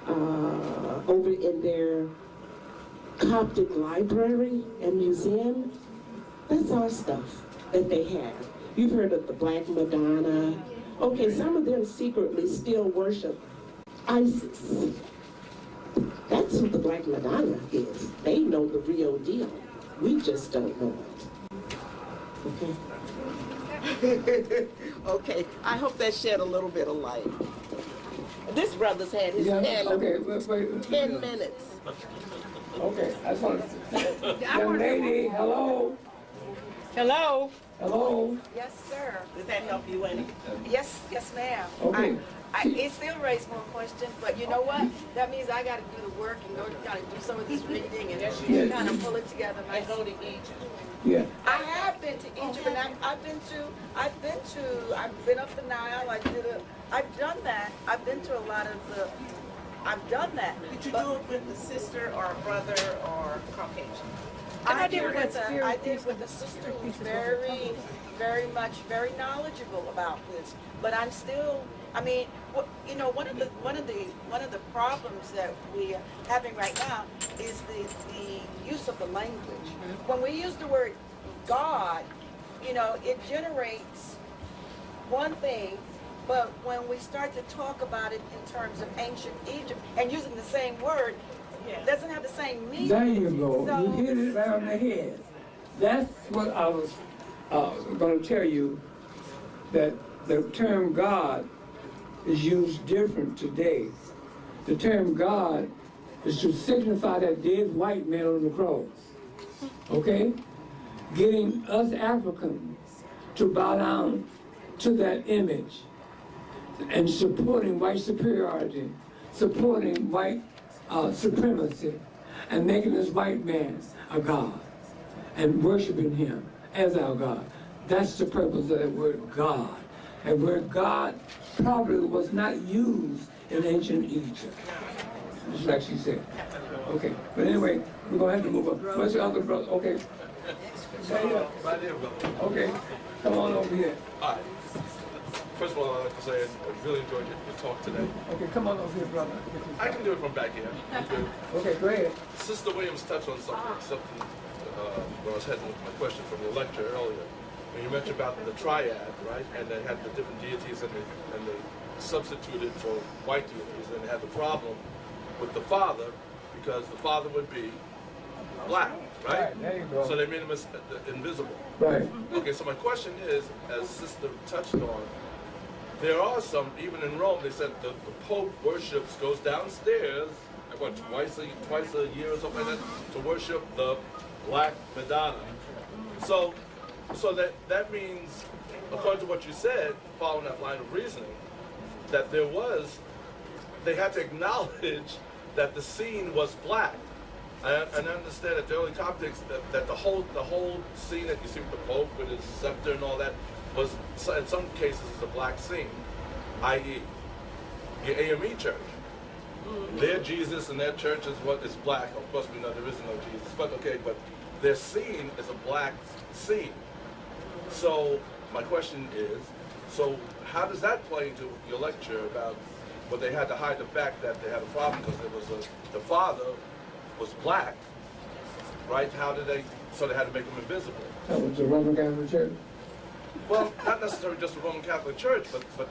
over in their Coptic library and museum. That's our stuff that they have. You've heard of the Black Madonna. Okay, some of them secretly still worship Isis. That's who the Black Madonna is. They know the real deal. We just don't know it. Okay? Okay, I hope that shed a little bit of light. This brother's had his hand up 10 minutes. Okay, I just want to... Young lady, hello? Hello? Hello? Yes, sir. Did that help you any? Yes, ma'am. Okay. It still raised more questions, but you know what? That means I got to do the work and go kind of do some of this reading and kind of pull it together. And go to Egypt. Yeah. I have been to Egypt, and I've been up the Nile. I've done that. I've been to a lot of the. I've done that. Did you do it with the sister or a brother or Caucasian? I did with a sister who's very, very knowledgeable about this. But I'm still. I mean, you know, one of the problems that we're having right now is the use of the language. When we use the word God, you know, it generates one thing, but when we start to talk about it in terms of ancient Egypt and using the same word, it doesn't have the same meaning. There you go. So, you hit it right on the head. That's what I was going to tell you, that the term God is used different today. The term God is to signify that dead white man on the cross. Okay? Getting us Africans to bow down to that image and supporting white superiority, supporting white supremacy, and making this white man a God and worshiping him as our God. That's the purpose of that word God. And word God probably was not used in ancient Egypt, just like she said. Okay, but anyway, we're going to have to move on. Where's the other brother? Okay. Right here, brother. Okay, come on over here. All right. First of all, I'd like to say I really enjoyed your talk today. Okay, come on over here, brother. I can do it from back here. Okay, go ahead. Sister Williams touched on something when I was heading my question from your lecture earlier. When you mentioned about the triad, right? And they had the different deities and they substituted for white deities, and they had the problem with the father because the father would be black, right? There you go. So they made him invisible. Right. Okay, so my question is, as Sister touched on, there are some, even in Rome, they said the Pope goes downstairs, what, twice a year or something like that, to worship the Black Madonna. So that means, according to what you said, following that line of reasoning, that they had to acknowledge that the scene was black. And I understand that the early Coptics, that the whole scene that you see with the Pope with his scepter and all that was, in some cases, is a black scene, i.e., your AME church. Their Jesus and their church is black. Of course, we know there is no Jesus, but okay, but their scene is a black scene. So my question is, so how does that play into your lecture about what they had to hide the fact that they had a problem because there was the father was black, right? How did they? So they had to make him invisible. That was the Roman Catholic Church? Well, not necessarily just the Roman Catholic Church, but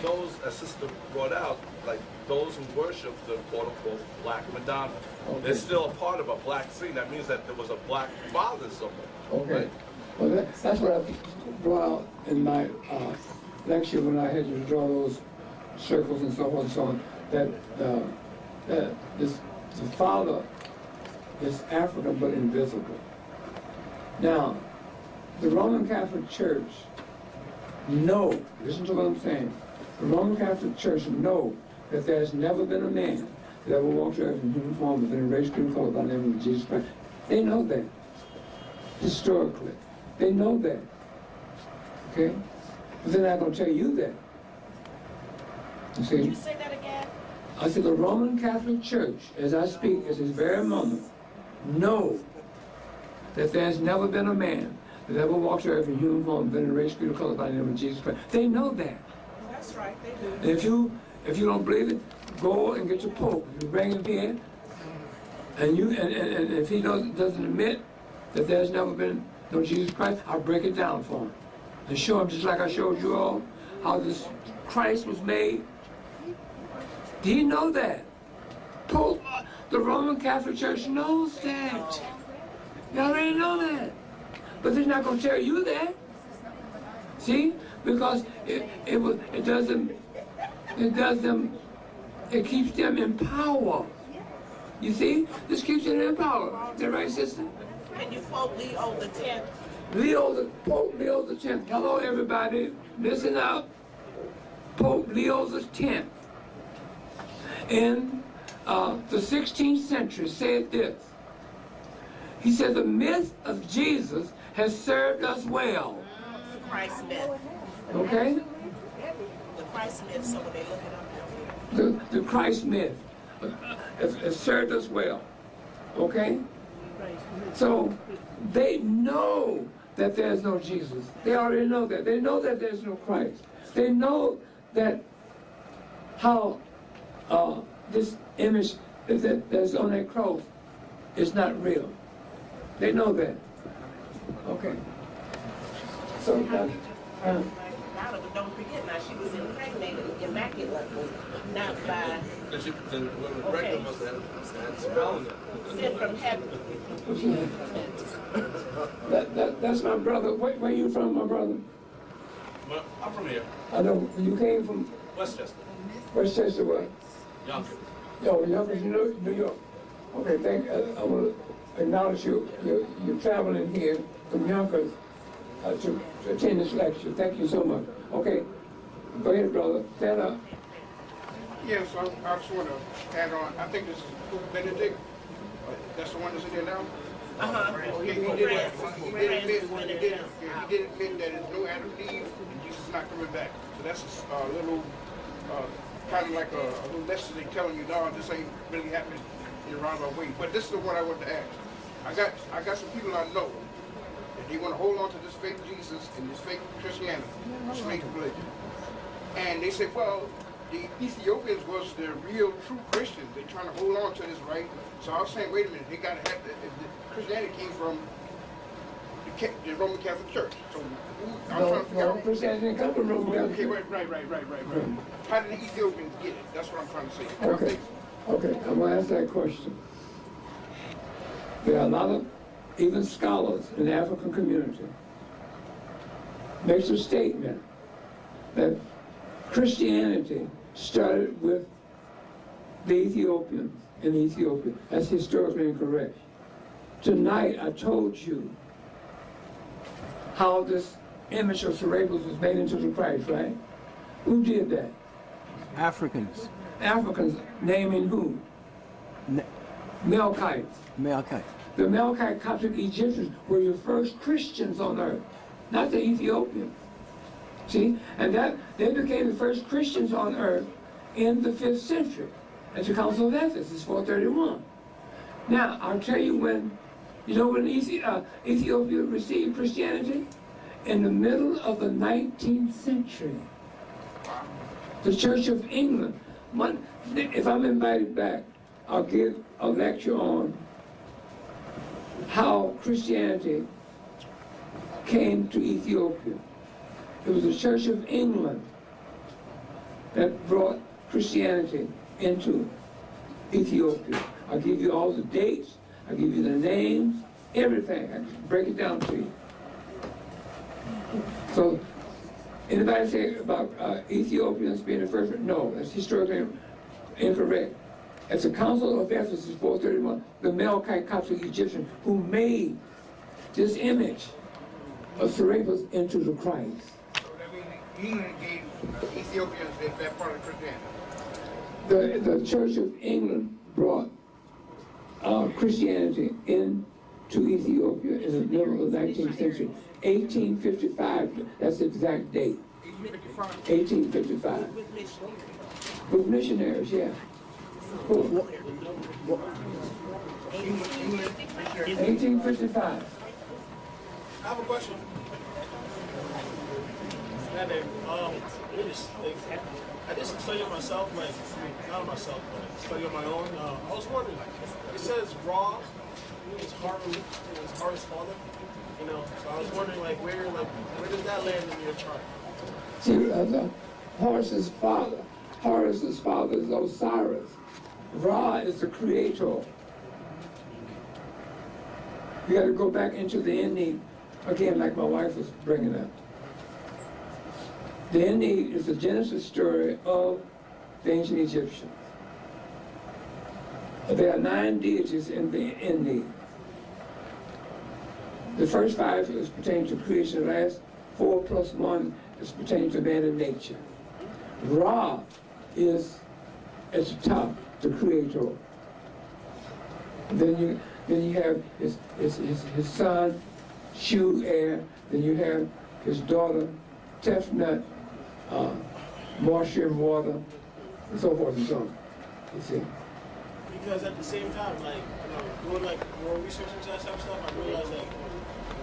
those, as Sister brought out, like those who worship the quote-unquote Black Madonna. Okay. They're still a part of a black scene. That means that there was a black father somewhere. Okay. Right? Well, that's what I brought out in my lecture when I had to draw those circles and so on and so on, that the father is African but invisible. Now, the Roman Catholic Church listen to what I'm saying, the Roman Catholic Church know that there's never been a man that ever walked earth in human form within a race, creed, color by the name of Jesus Christ. They know that, historically. They know that, okay? But they're not going to tell you that. You see? Can you say that again? I said the Roman Catholic Church, as I speak at this very moment, know that there's never been a man that ever walked earth in human form within a race, creed, or color by the name of Jesus Christ. They know that. That's right, they do. And if you don't believe it, go and get your Pope. You bring him here, and if he doesn't admit that there's never been no Jesus Christ, I'll break it down for him and show him, just like I showed you all, how this Christ was made. Do you know that? Pope, the Roman Catholic Church knows that. You already know that. But they're not going to tell you that. See? Because it keeps them in power. You see? This keeps them in power. Is that right, sister? And you quote Leo the 10th. Pope Leo the 10th. Hello, everybody. Listen up. Pope Leo the 10th. In the 16th century said this. He said, the myth of Jesus has served us well. The Christ myth. Okay? The Christ myth, so when they look it up. The Christ myth has served us well. Okay? So they know that there's no Jesus. They already know that. They know that there's no Christ. They know that how this image that's on that cross is not real. They know that. Okay. So don't forget now, she was impregnated, immaculate, not by. Then Rebecca must have had some melanin. Sent from heaven. That's my brother. Where you from, my brother? Well, I'm from here. I know. You came from? Westchester. Westchester what? Yonkers. Yo, Yonkers, New York. Okay, I want to acknowledge you. You're traveling here from Yonkers to attend this lecture. Thank you so much. Okay, go ahead, brother. Stand up. Yes, I just want to add on. I think this is Benedict. That's the one that's in there now? Uh-huh. Yeah, he did admit that there's no Adam and Eve, and Jesus is not coming back. So that's a little, kind of like a little lesson they're telling you, no, this ain't really happening in a roundabout way. But this is the one I want to ask. I got some people I know that they want to hold on to this fake Jesus and this fake Christianity, this fake religion. And they say, well, the Ethiopians was the real true Christians. They're trying to hold on to this, right? So I was saying, wait a minute, they got to have the Christianity came from the Roman Catholic Church. So I'm trying to figure out. Christianity didn't come from Roman Catholic. Okay, right. How did the Ethiopians get it? That's what I'm trying to say. Okay, I'm going to ask that question. There are a lot of, even scholars in the African community, makes a statement that Christianity started with the Ethiopians in Ethiopia. That's historically incorrect. Tonight I told you how this image of Cerebus was made into the Christ, right? Who did that? Africans. Africans, naming who? Melkites. Melkite. The Melkite Coptic Egyptians were your first Christians on earth, not the Ethiopians. See? And that they became the first Christians on earth in the 5th century at the Council of Ephesus, 431. Now, I'll tell you when Ethiopia received Christianity? in the middle of the 19th century. The Church of England. If I'm invited back, I'll give a lecture on how Christianity came to Ethiopia. It was the Church of England that brought Christianity into Ethiopia. I'll give you all the dates, I'll give you the names, everything. I can break it down to you. So, anybody say about Ethiopians being the first? No, that's historically incorrect. At the Council of Ephesus 431, the Melchite Coptic Egyptian who made this image of Serapis into the Christ. So that means England gave Ethiopians that part of Christianity. The Church of England brought Christianity into Ethiopia in the middle of the 19th century. 1855, that's the exact date. 1855. With missionaries, yeah. 1855. I have a question. I did some study on myself, not myself, but study on my own. I was wondering, it says Ra is Horus' father, so I was wondering, where does that land in your chart? See, Horus's father is Osiris. Ra is the creator. You got to go back into the Ennead, again, like my wife was bringing up. The Ennead is the Genesis story of the ancient Egyptians. There are 9 deities in the Ennead. The first 5 is pertaining to creation. The last 4 plus 1 is pertaining to man and nature. Ra is at the top, the creator. Then you have his son, Shu-Air. Then you have his daughter, Tefnut, Marsha and water, and so forth and so on. You see. Because at the same time, doing more research into that type of stuff, I realized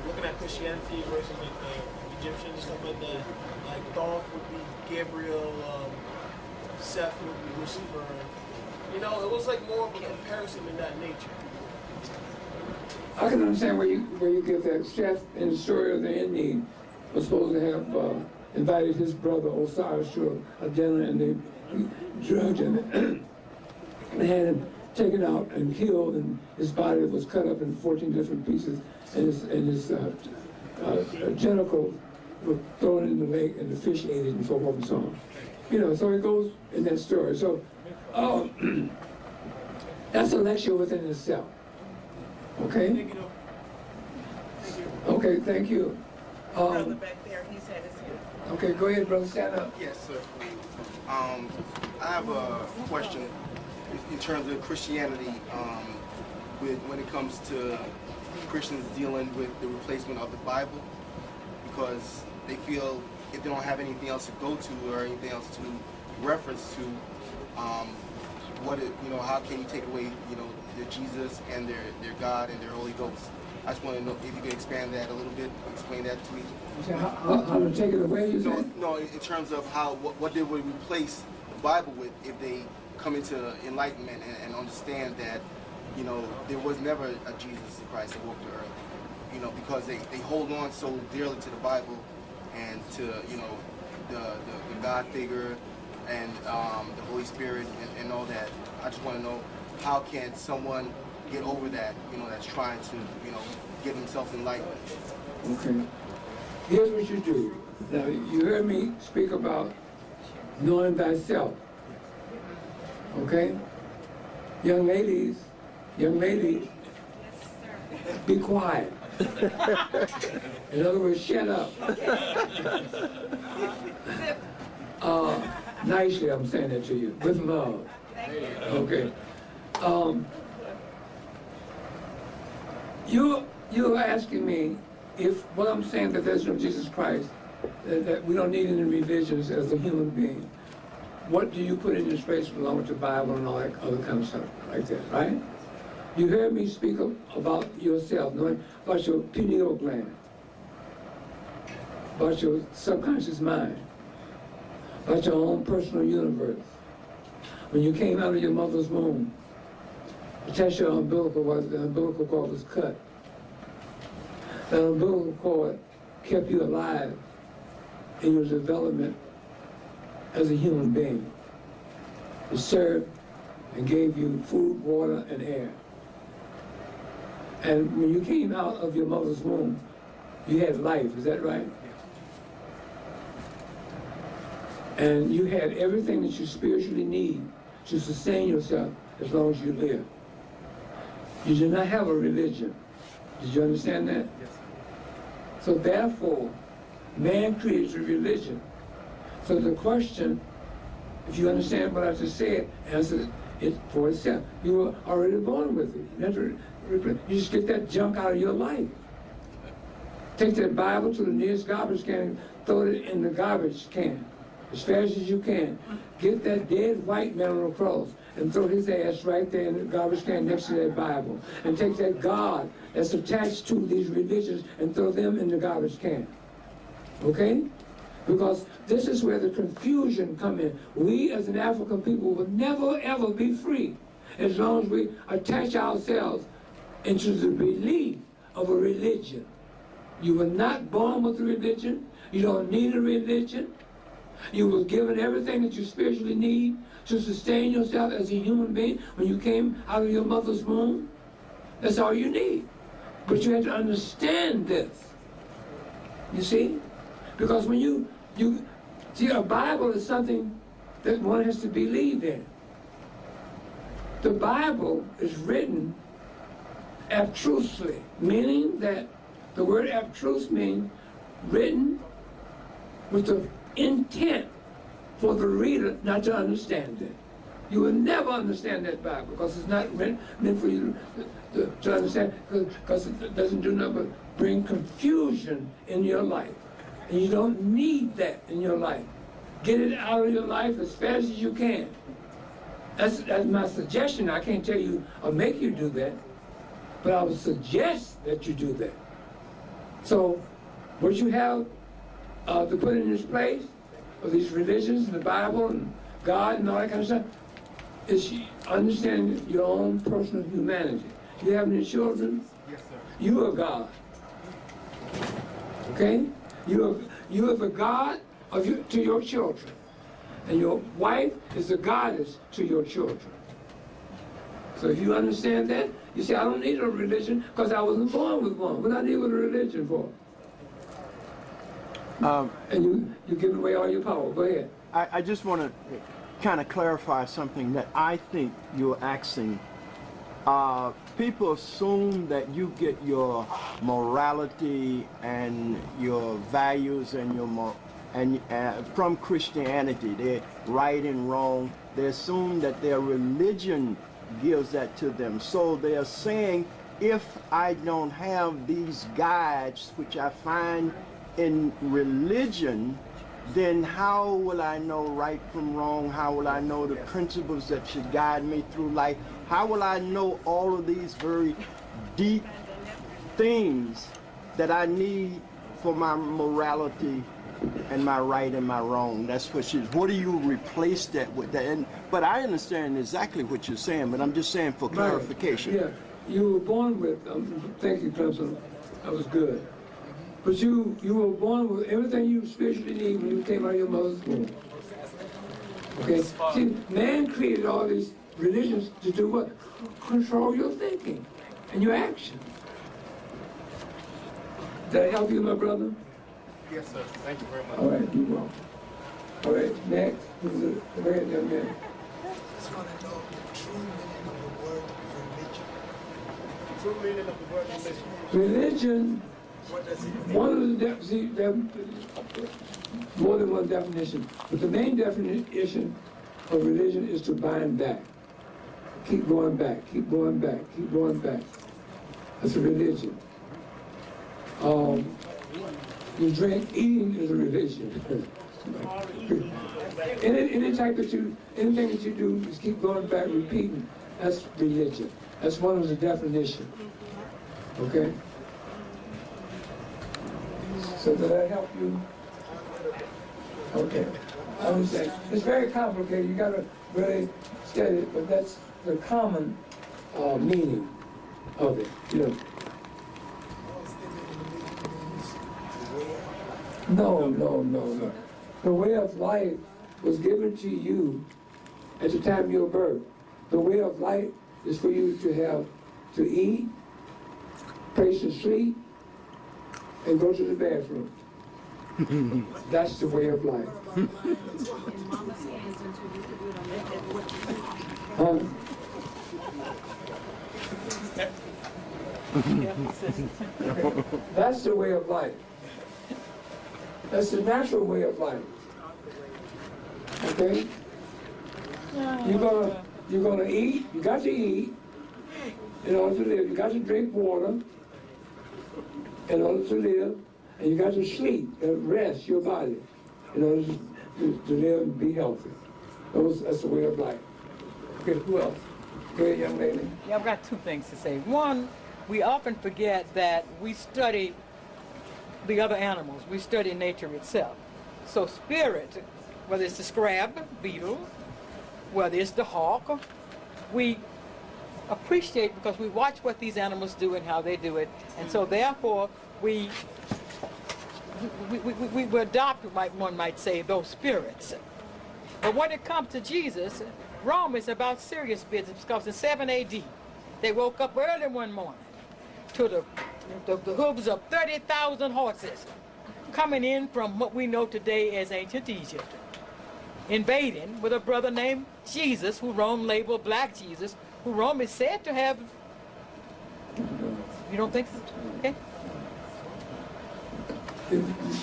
looking at Christianity versus the Egyptians and stuff like that, Thoth would be Gabriel, Seth would be Lucifer. It was more of a comparison in that nature. I can understand where you get that. Seth, in the story of the Ennead, was supposed to have invited his brother Osiris to a dinner, and they drugged him and had him taken out and killed, and his body was cut up in 14 different pieces, and his genitals were thrown in the lake, and the fish ate it, and so forth and so on. So it goes in that story. So that's a lecture within itself. Okay? Okay, thank you. Brother back there, he said his hand. Okay, go ahead, brother, stand up. Yes, sir. I have a question in terms of Christianity, when it comes to Christians dealing with the replacement of the Bible, because they feel if they don't have anything else to go to or anything else to reference to, how can you take away, their Jesus and their God and their Holy Ghost? I just want to know if you could expand that a little bit, explain that to me. How to take it away, you said? No, in terms of what they would replace the Bible with if they come into enlightenment and understand that, there was never a Jesus Christ that walked the earth, because they hold on so dearly to the Bible and to, the God figure and the Holy Spirit and all that. I just want to know, how can someone get over that, that's trying to, get himself enlightened? Okay. Here's what you do. Now, you heard me speak about knowing thyself. Okay? Young ladies, be quiet. In other words, shut up. Nicely, I'm saying that to you, with love. Okay. You're asking me if what I'm saying, that there's no Jesus Christ, that we don't need any religions as a human being. What do you put in your space along with the Bible and all that other kind of stuff like that, right? You heard me speak about yourself, knowing about your pineal gland. about your subconscious mind, about your own personal universe. When you came out of your mother's womb, attached your umbilical cord, the umbilical cord was cut. The umbilical cord kept you alive in your development as a human being. It served and gave you food, water, and air. And when you came out of your mother's womb, you had life, is that right? And you had everything that you spiritually need to sustain yourself as long as you live. You did not have a religion. Did you understand that? Yes. So therefore, man creates a religion. So the question, if you understand what I just said, answer it for itself. You were already born with it. You just get that junk out of your life. Take that Bible to the nearest garbage can and throw it in the garbage can as fast as you can. Get that dead white man on the cross and throw his ass right there in the garbage can next to that Bible. And take that God that's attached to these religions and throw them in the garbage can. Okay? Because this is where the confusion come in. We as an African people will never ever be free as long as we attach ourselves into the belief of a religion. You were not born with a religion. You don't need a religion. You were given everything that you spiritually need to sustain yourself as a human being when you came out of your mother's womb. That's all you need. But you have to understand this. You see? Because when you see, a Bible is something that one has to believe in. The Bible is written abstrusely, meaning that the word abstruse means written with the intent for the reader not to understand it. You will never understand that Bible because it's not meant for you to understand, because it doesn't do nothing but bring confusion in your life. And you don't need that in your life. Get it out of your life as fast as you can. That's my suggestion. I can't tell you or make you do that, but I would suggest that you do that. So what you have to put in this place of these religions and the Bible and God and all that kind of stuff is understanding your own personal humanity. You have any children? Yes, sir. You are God. Okay? You are the God to your children. And your wife is the goddess to your children. So if you understand that, you say, I don't need a religion because I wasn't born with one. What do I need with a religion for? And you give away all your power. Go ahead. I just want to kind of clarify something that I think you're asking. People assume that you get your morality and your values and your from Christianity. They're right and wrong. They assume that their religion gives that to them. So they are saying, if I don't have these guides, which I find in religion, then how will I know right from wrong? How will I know the principles that should guide me through life? How will I know all of these very deep things that I need for my morality and my right and my wrong? That's what she's. What do you replace that with? That? But I understand exactly what you're saying, but I'm just saying for clarification. Yeah, you were born with, thank you, Clemson, that was good. But you were born with everything you spiritually need when you came out of your mother's womb. Okay? See, man created all these religions to do what? Control your thinking and your action. Did that help you, my brother? Yes, sir. Thank you very much. All right, you're welcome. All right, next. Go ahead, young man. I just want to know the true meaning of the word religion. True meaning of the word religion. Religion, What does it mean? one of the more than one definition, but the main definition of religion is to bind back. Keep going back, keep going back, keep going back. That's a religion. You drink, eating is a religion. Anything that you do is keep going back, repeating. That's religion. That's one of the definitions. Okay? So does that help you? Okay. I understand. It's very complicated. You got to really study it, but that's the common meaning of it. You know. No. The way of life was given to you at the time of your birth. The way of life is for you to have to eat, place to sleep, and go to the bathroom. That's the way of life. That's the way of life. That's the natural way of life. Okay? You're gonna eat, you got to eat in order to live. You got to drink water in order to live, and you got to sleep and rest your body in order to live and be healthy. That's the way of life. Okay, who else? Go ahead, young lady. Yeah, I've got two things to say. One, we often forget that we study the other animals. We study nature itself. So spirit, whether it's the scrab beetle, whether it's the hawk, we appreciate because we watch what these animals do and how they do it. And so therefore, we adopt, one might say, those spirits. But when it comes to Jesus, Rome is about serious business because in 7 AD, they woke up early one morning to the hooves of 30,000 horses coming in from what we know today as ancient Egypt, invading with a brother named Jesus, who Rome labeled Black Jesus, who Rome is said to have. You don't think so? Okay.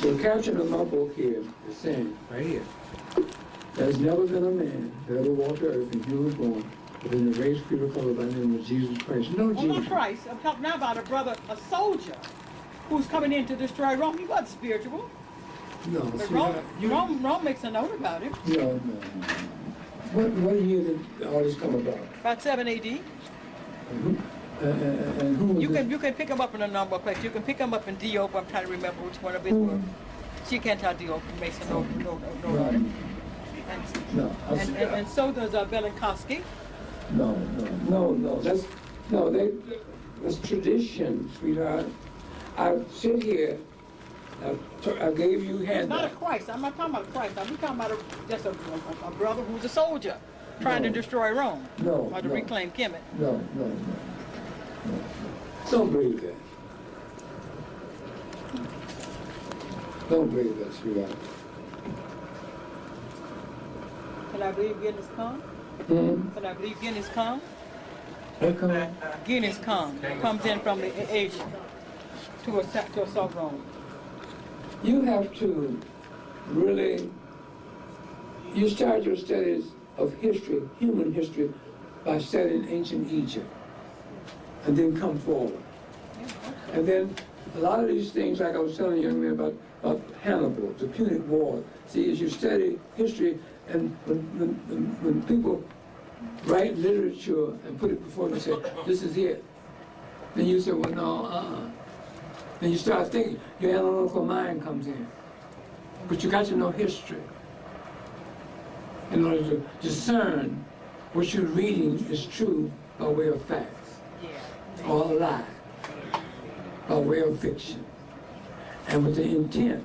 The caption of my book here is saying, right here, there's never been a man that ever walked the earth in human form within the race, creed, or color by the name of Jesus Christ. No, well, Jesus. not Christ. I'm talking now about a brother, a soldier, who's coming in to destroy Rome. He wasn't spiritual. No, But see, Rome makes a note about him. No. What year did all this come about? About 7 AD. And who was You can pick him up in a number of places. You can pick him up in Diop. I'm trying to remember which one of his were. She can't tell Diop. Makes a note about it. And so does Belinkowski. No. That's tradition, sweetheart. I sit here. I gave you hands. Not a Christ. I'm not talking about a Christ. I'm talking about just a brother who's a soldier trying to destroy Rome. Or to reclaim Kemet. No. Don't believe that. Don't believe that, sweetheart. Can I believe Guinness Khan? Can I believe Guinness Khan? Guinness Khan comes in from the Asia to assault Rome. You have to really, you start your studies of history, human history, by studying ancient Egypt, and then come forward. And then a lot of these things, like I was telling young men about Hannibal, the Punic War. See, as you study history, and when people write literature and put it before you and say, this is it, then you say, well, no, Then you start thinking, your analytical mind comes in. But you got to know history in order to discern what you're reading is true by way of facts, or a lie, by way of fiction, and with the intent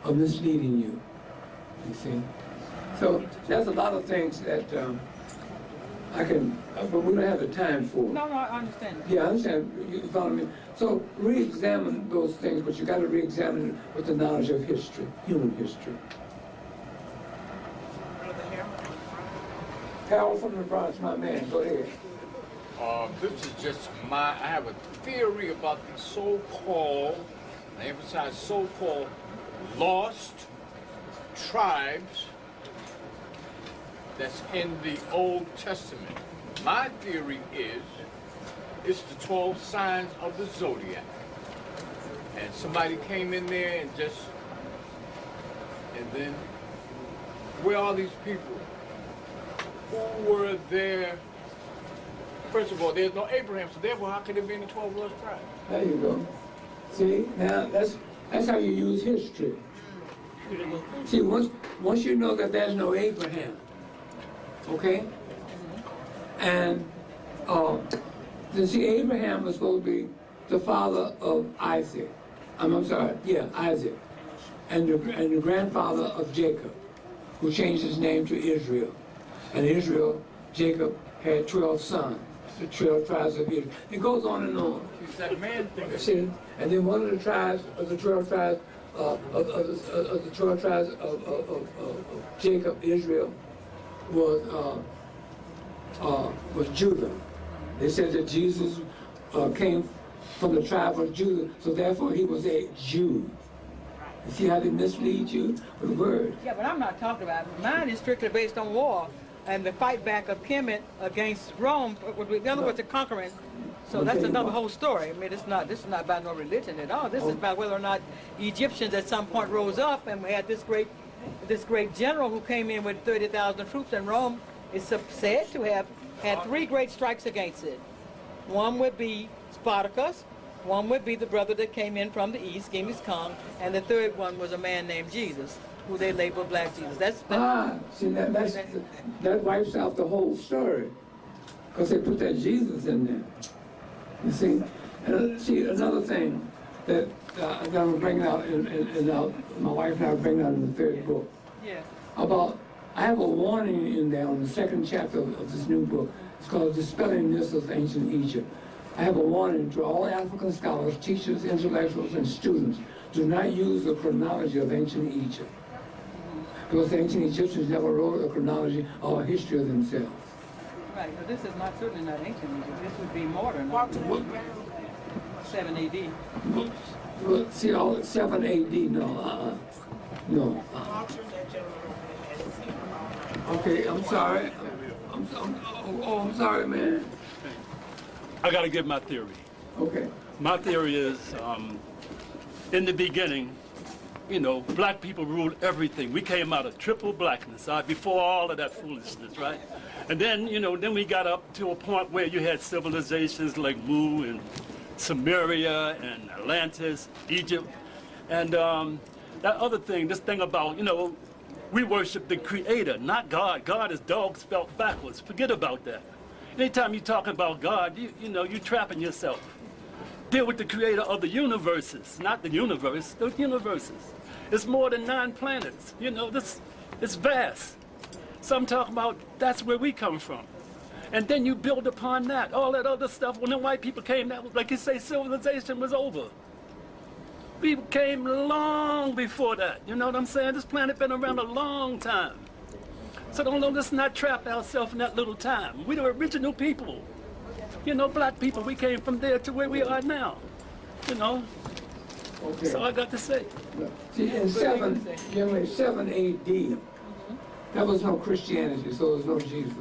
of misleading you, you see? So there's a lot of things that I can, but we don't have the time for. No, I understand. Yeah, I understand. You follow me? So re-examine those things, but you got to re-examine it with the knowledge of history, human history. Harold from the Bronx, my man, go ahead. This is just I have a theory about the so-called, I emphasize so-called lost tribes that's in the Old Testament. My theory is it's the 12 signs of the zodiac. And somebody came in there and then where are these people? Who were there? First of all, there's no Abraham, so therefore how could it be in the 12 lost tribes? There you go. See, now That's how you use history. See, once you know that there's no Abraham, okay? And then see, Abraham was supposed to be the father of Isaac. I'm sorry, yeah, Isaac. And the grandfather of Jacob, who changed his name to Israel. And Israel, Jacob had 12 sons, the 12 tribes of Israel. It goes on and on. See, and then one of the tribes of the 12 tribes of the 12 tribes of Jacob, Israel, was Judah. They said that Jesus came from the tribe of Judah, so therefore he was a Jew. You see how they mislead you with words? Yeah, but I'm not talking about it. Mine is strictly based on war and the fight back of Kemet against Rome. In other words, the conquering. So that's another whole story. I mean, this is not about no religion at all. This is about whether or not Egyptians at some point rose up and we had this great general who came in with 30,000 troops, and Rome is said to have had 3 great strikes against it. One would be Spartacus, one would be the brother that came in from the east, Genghis Khan, and the third one was a man named Jesus, who they labeled Black Jesus. See, that wipes out the whole story, because they put that Jesus in there. You see, and see another thing that I'm bringing out, my wife and I are bringing out in the 3rd book. Yeah. I have a warning in there on the 2nd chapter of this new book. It's called Dispelling Myths of Ancient Egypt. I have a warning to all African scholars, teachers, intellectuals, and students. Do not use the chronology of ancient Egypt. Because the ancient Egyptians never wrote a chronology or a history of themselves. Right, but this is certainly not ancient Egypt. This would be modern. 7 A.D. Well, see, all 7 A.D. No. No. Okay, I'm sorry. I'm sorry, man. I got to give my theory. Okay. My theory is, in the beginning, black people ruled everything. We came out of triple blackness, before all of that foolishness, right? And then, then we got up to a point where you had civilizations like Mu and Samaria and Atlantis, Egypt. And that other thing, this thing about, we worship the Creator, not God. God is dog spelled backwards. Forget about that. Anytime you're talking about God, you're trapping yourself. Deal with the Creator of the universes, not the universe, the universes. It's more than 9 planets. It's vast. So I'm talking about that's where we come from. And then you build upon that. All that other stuff, when the white people came, that was, like you say, civilization was over. We came long before that. You know what I'm saying? This planet been around a long time. So let's not trap ourselves in that little time. We the original people. Black people, we came from there to where we are now. Okay. That's all I got to say. See, in 7 A.D., there was no Christianity, so there was no Jesus.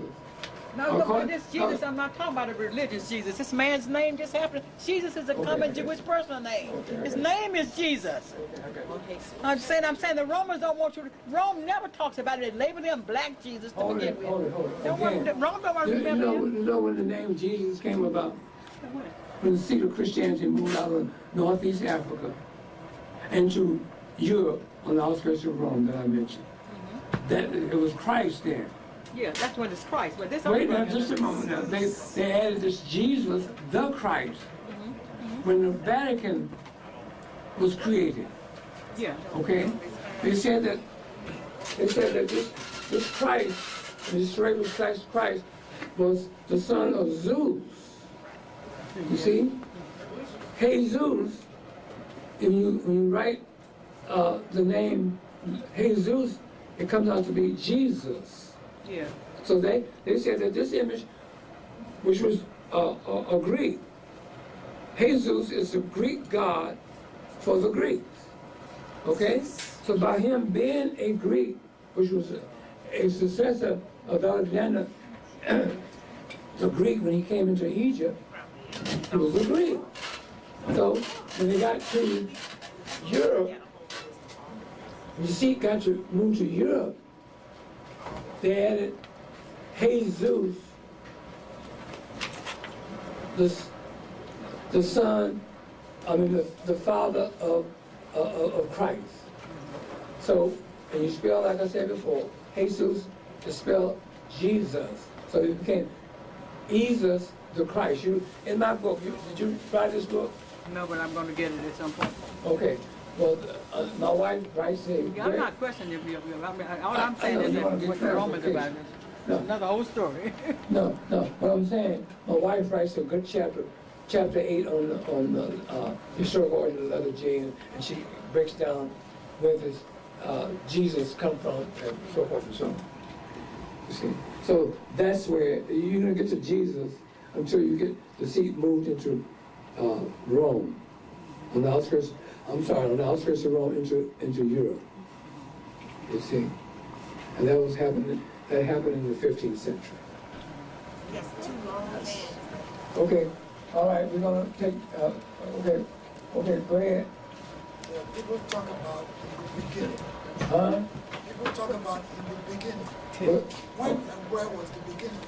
No, look, this Jesus, I'm not talking about a religious Jesus. This man's name just happened. Jesus is a common Jewish personal name. His name is Jesus. I'm saying the Romans don't want you. Rome never talks about it. They label him Black Jesus to begin with. Rome don't want to remember him. You know when the name Jesus came about? When the seed of Christianity moved out of Northeast Africa into Europe on the outskirts of Rome that I mentioned. That it was Christ there. Yeah, that's when it's Christ. But this wait now, just a moment now. They added this Jesus, the Christ, when the Vatican was created. Yeah. Okay? They said that this Christ, this regular Christ, was the son of Zeus. You see? Jesus, when you write the name Jesus, it comes out to be Jesus. Yeah. So they said that this image, which was a Greek, Jesus is the Greek God for the Greeks. Okay? So by him being a Greek, which was a successor of Alexander, the Greek, when he came into Egypt, he was a Greek. So when they got to Europe, when the seed got to move to Europe, they added Jesus, the son, the father of of Christ. So, and you spell, like I said before, Jesus to spell Jesus. So it became Jesus the Christ. You, in my book, did you write this book? No, but I'm going to get it at some point. Okay. Well, my wife writes it. I'm not questioning you. All I'm saying is that what the Romans about is another old story. No. What I'm saying, my wife writes a good chapter 8 on the historical origin of the letter J, and she breaks down where this Jesus come from and so forth and so on. You see, so that's where you're gonna get to Jesus until you get the seat moved into Rome, on the outskirts. I'm sorry, on the outskirts of Rome into Europe. You see, and that was happening. That happened in the 15th century. Yes, too long. Okay, all right, we're gonna take. Okay, go ahead. Yeah, people talk about in the beginning. Huh? People talk about in the beginning. What? When and where was the beginning?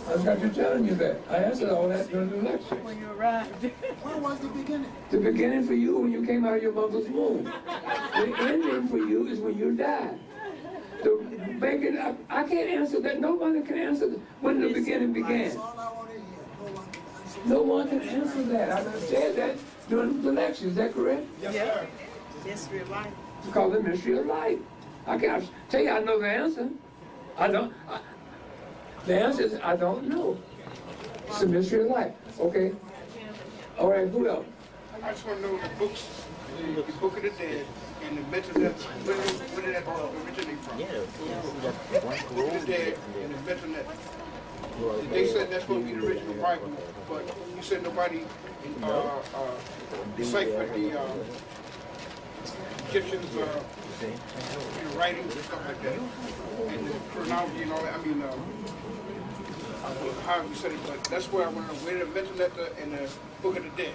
I was just telling you that. I answered all that during the lecture. When you arrived. When was the beginning? The beginning for you when you came out of your mother's womb. The ending for you is when you died. The beginning, I can't answer that. Nobody can answer when the beginning began. That's all I want to hear. No one can answer that. I said that during the lecture. Is that correct? Yes, sir. Mystery of life. It's called the mystery of life. I can't tell you I know the answer. I don't. The answer is I don't know. It's the mystery of life. Okay. All right. Who else? I just want to know the books, the Book of the Dead, and the mental death. Where did that originate from? The Book of the Dead and the mental death. They said that's supposed to be the original Bible, but you said nobody deciphered the Egyptians' writings and stuff like that, and the chronology and all that. I mean, how you said it, but that's where I want to know where the mental letter and the Book of the Dead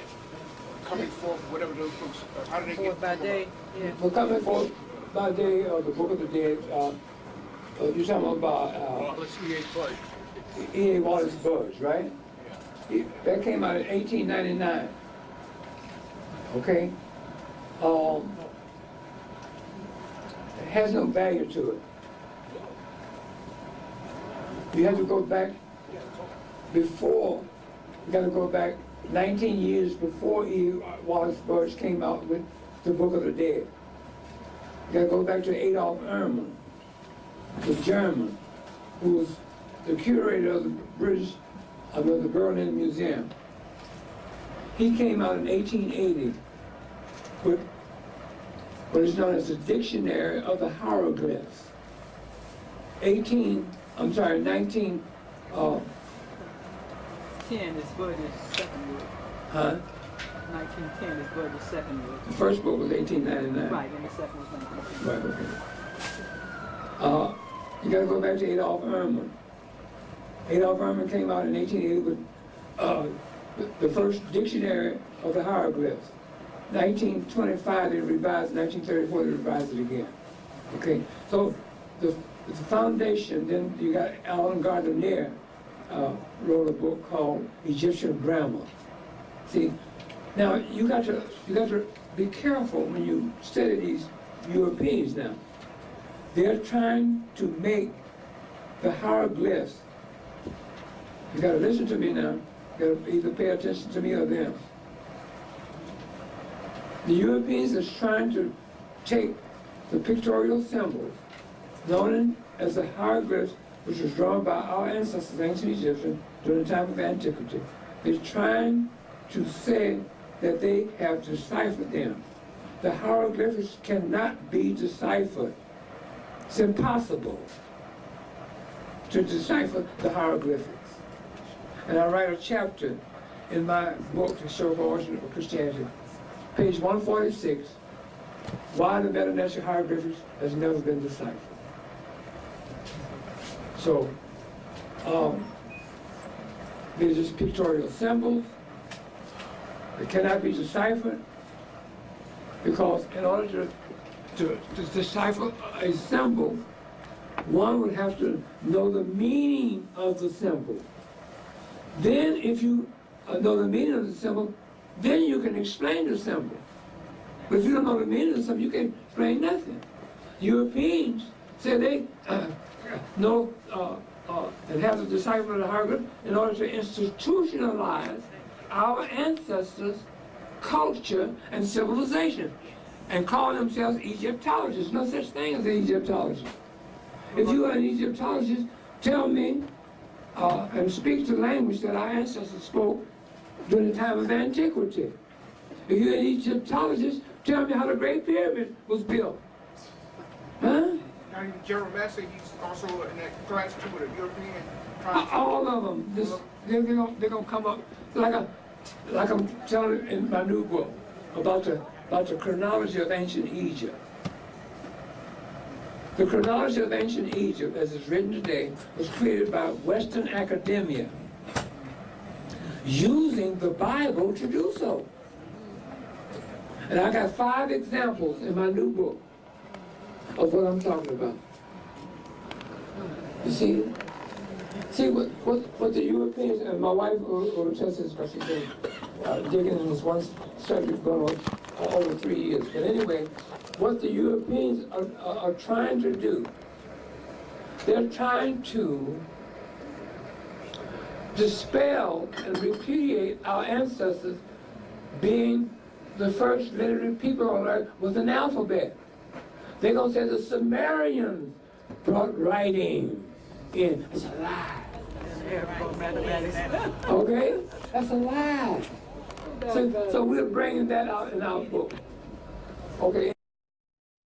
coming forth, whatever those books. How do they get by day? Yeah. We're coming forth by day of the Book of the Dead. You're talking about E.A. Wallace Budge, right? That came out in 1899. Okay? It has no value to it. You have to go back before, you got to go back 19 years before E. Wallace Budge came out with the Book of the Dead. You got to go back to Adolf Ehrman, the German, who was the curator of the Berlin Museum. He came out in 1880 with what is known as the Dictionary of the Hieroglyphs. 19. 10 is Budge's second word. Huh? 1910 is Budge's second word. The first book was 1899. Right, and the second was 1910. Right, okay. You got to go back to Adolf Ehrman. Adolf Ehrman came out in 1880 with the first dictionary of the hieroglyphs. 1925 they revised, 1934 they revised it again. Okay, so the foundation, then you got Alan Gardner wrote a book called Egyptian Grammar. See, now you got to be careful when you study these Europeans now. They're trying to make the hieroglyphs. You got to listen to me now. You got to either pay attention to me or them. The Europeans are trying to take the pictorial symbols known as the hieroglyphs, which was drawn by our ancestors, ancient Egyptians, during the time of antiquity. They're trying to say that they have deciphered them. The hieroglyphs cannot be deciphered. It's impossible to decipher the hieroglyphics. And I write a chapter in my book, The Historical Origin of Christianity, page 146, why the Meta-Netia hieroglyphics has never been deciphered. So, they're just pictorial symbols. They cannot be deciphered because in order to decipher a symbol, one would have to know the meaning of the symbol. Then if you know the meaning of the symbol, then you can explain the symbol. But if you don't know the meaning of something, you can't explain nothing. Europeans say they know and have the disciple of the Harvard in order to institutionalize our ancestors' culture and civilization and call themselves Egyptologists. No such thing as an Egyptologist. If you are an Egyptologist, tell me and speak the language that our ancestors spoke during the time of antiquity. If you're an Egyptologist, tell me how the Great Pyramid was built. Huh? Now, General Massey, he's also in that class too with a European. All of them. They're gonna come up like I'm telling in my new book about the chronology of ancient Egypt. The chronology of ancient Egypt, as it's written today, was created by Western academia, using the Bible to do so. And I got 5 examples in my new book of what I'm talking about. You see? See what the Europeans, and my wife will attest this because she's been digging in this one subject going on over 3 years. But anyway, what the Europeans are trying to do, they're trying to dispel and repudiate our ancestors being the first literate people on earth with an alphabet. They're going to say the Sumerians brought writing in. It's a lie. Okay? That's a lie. So we're bringing that out in our book. Okay?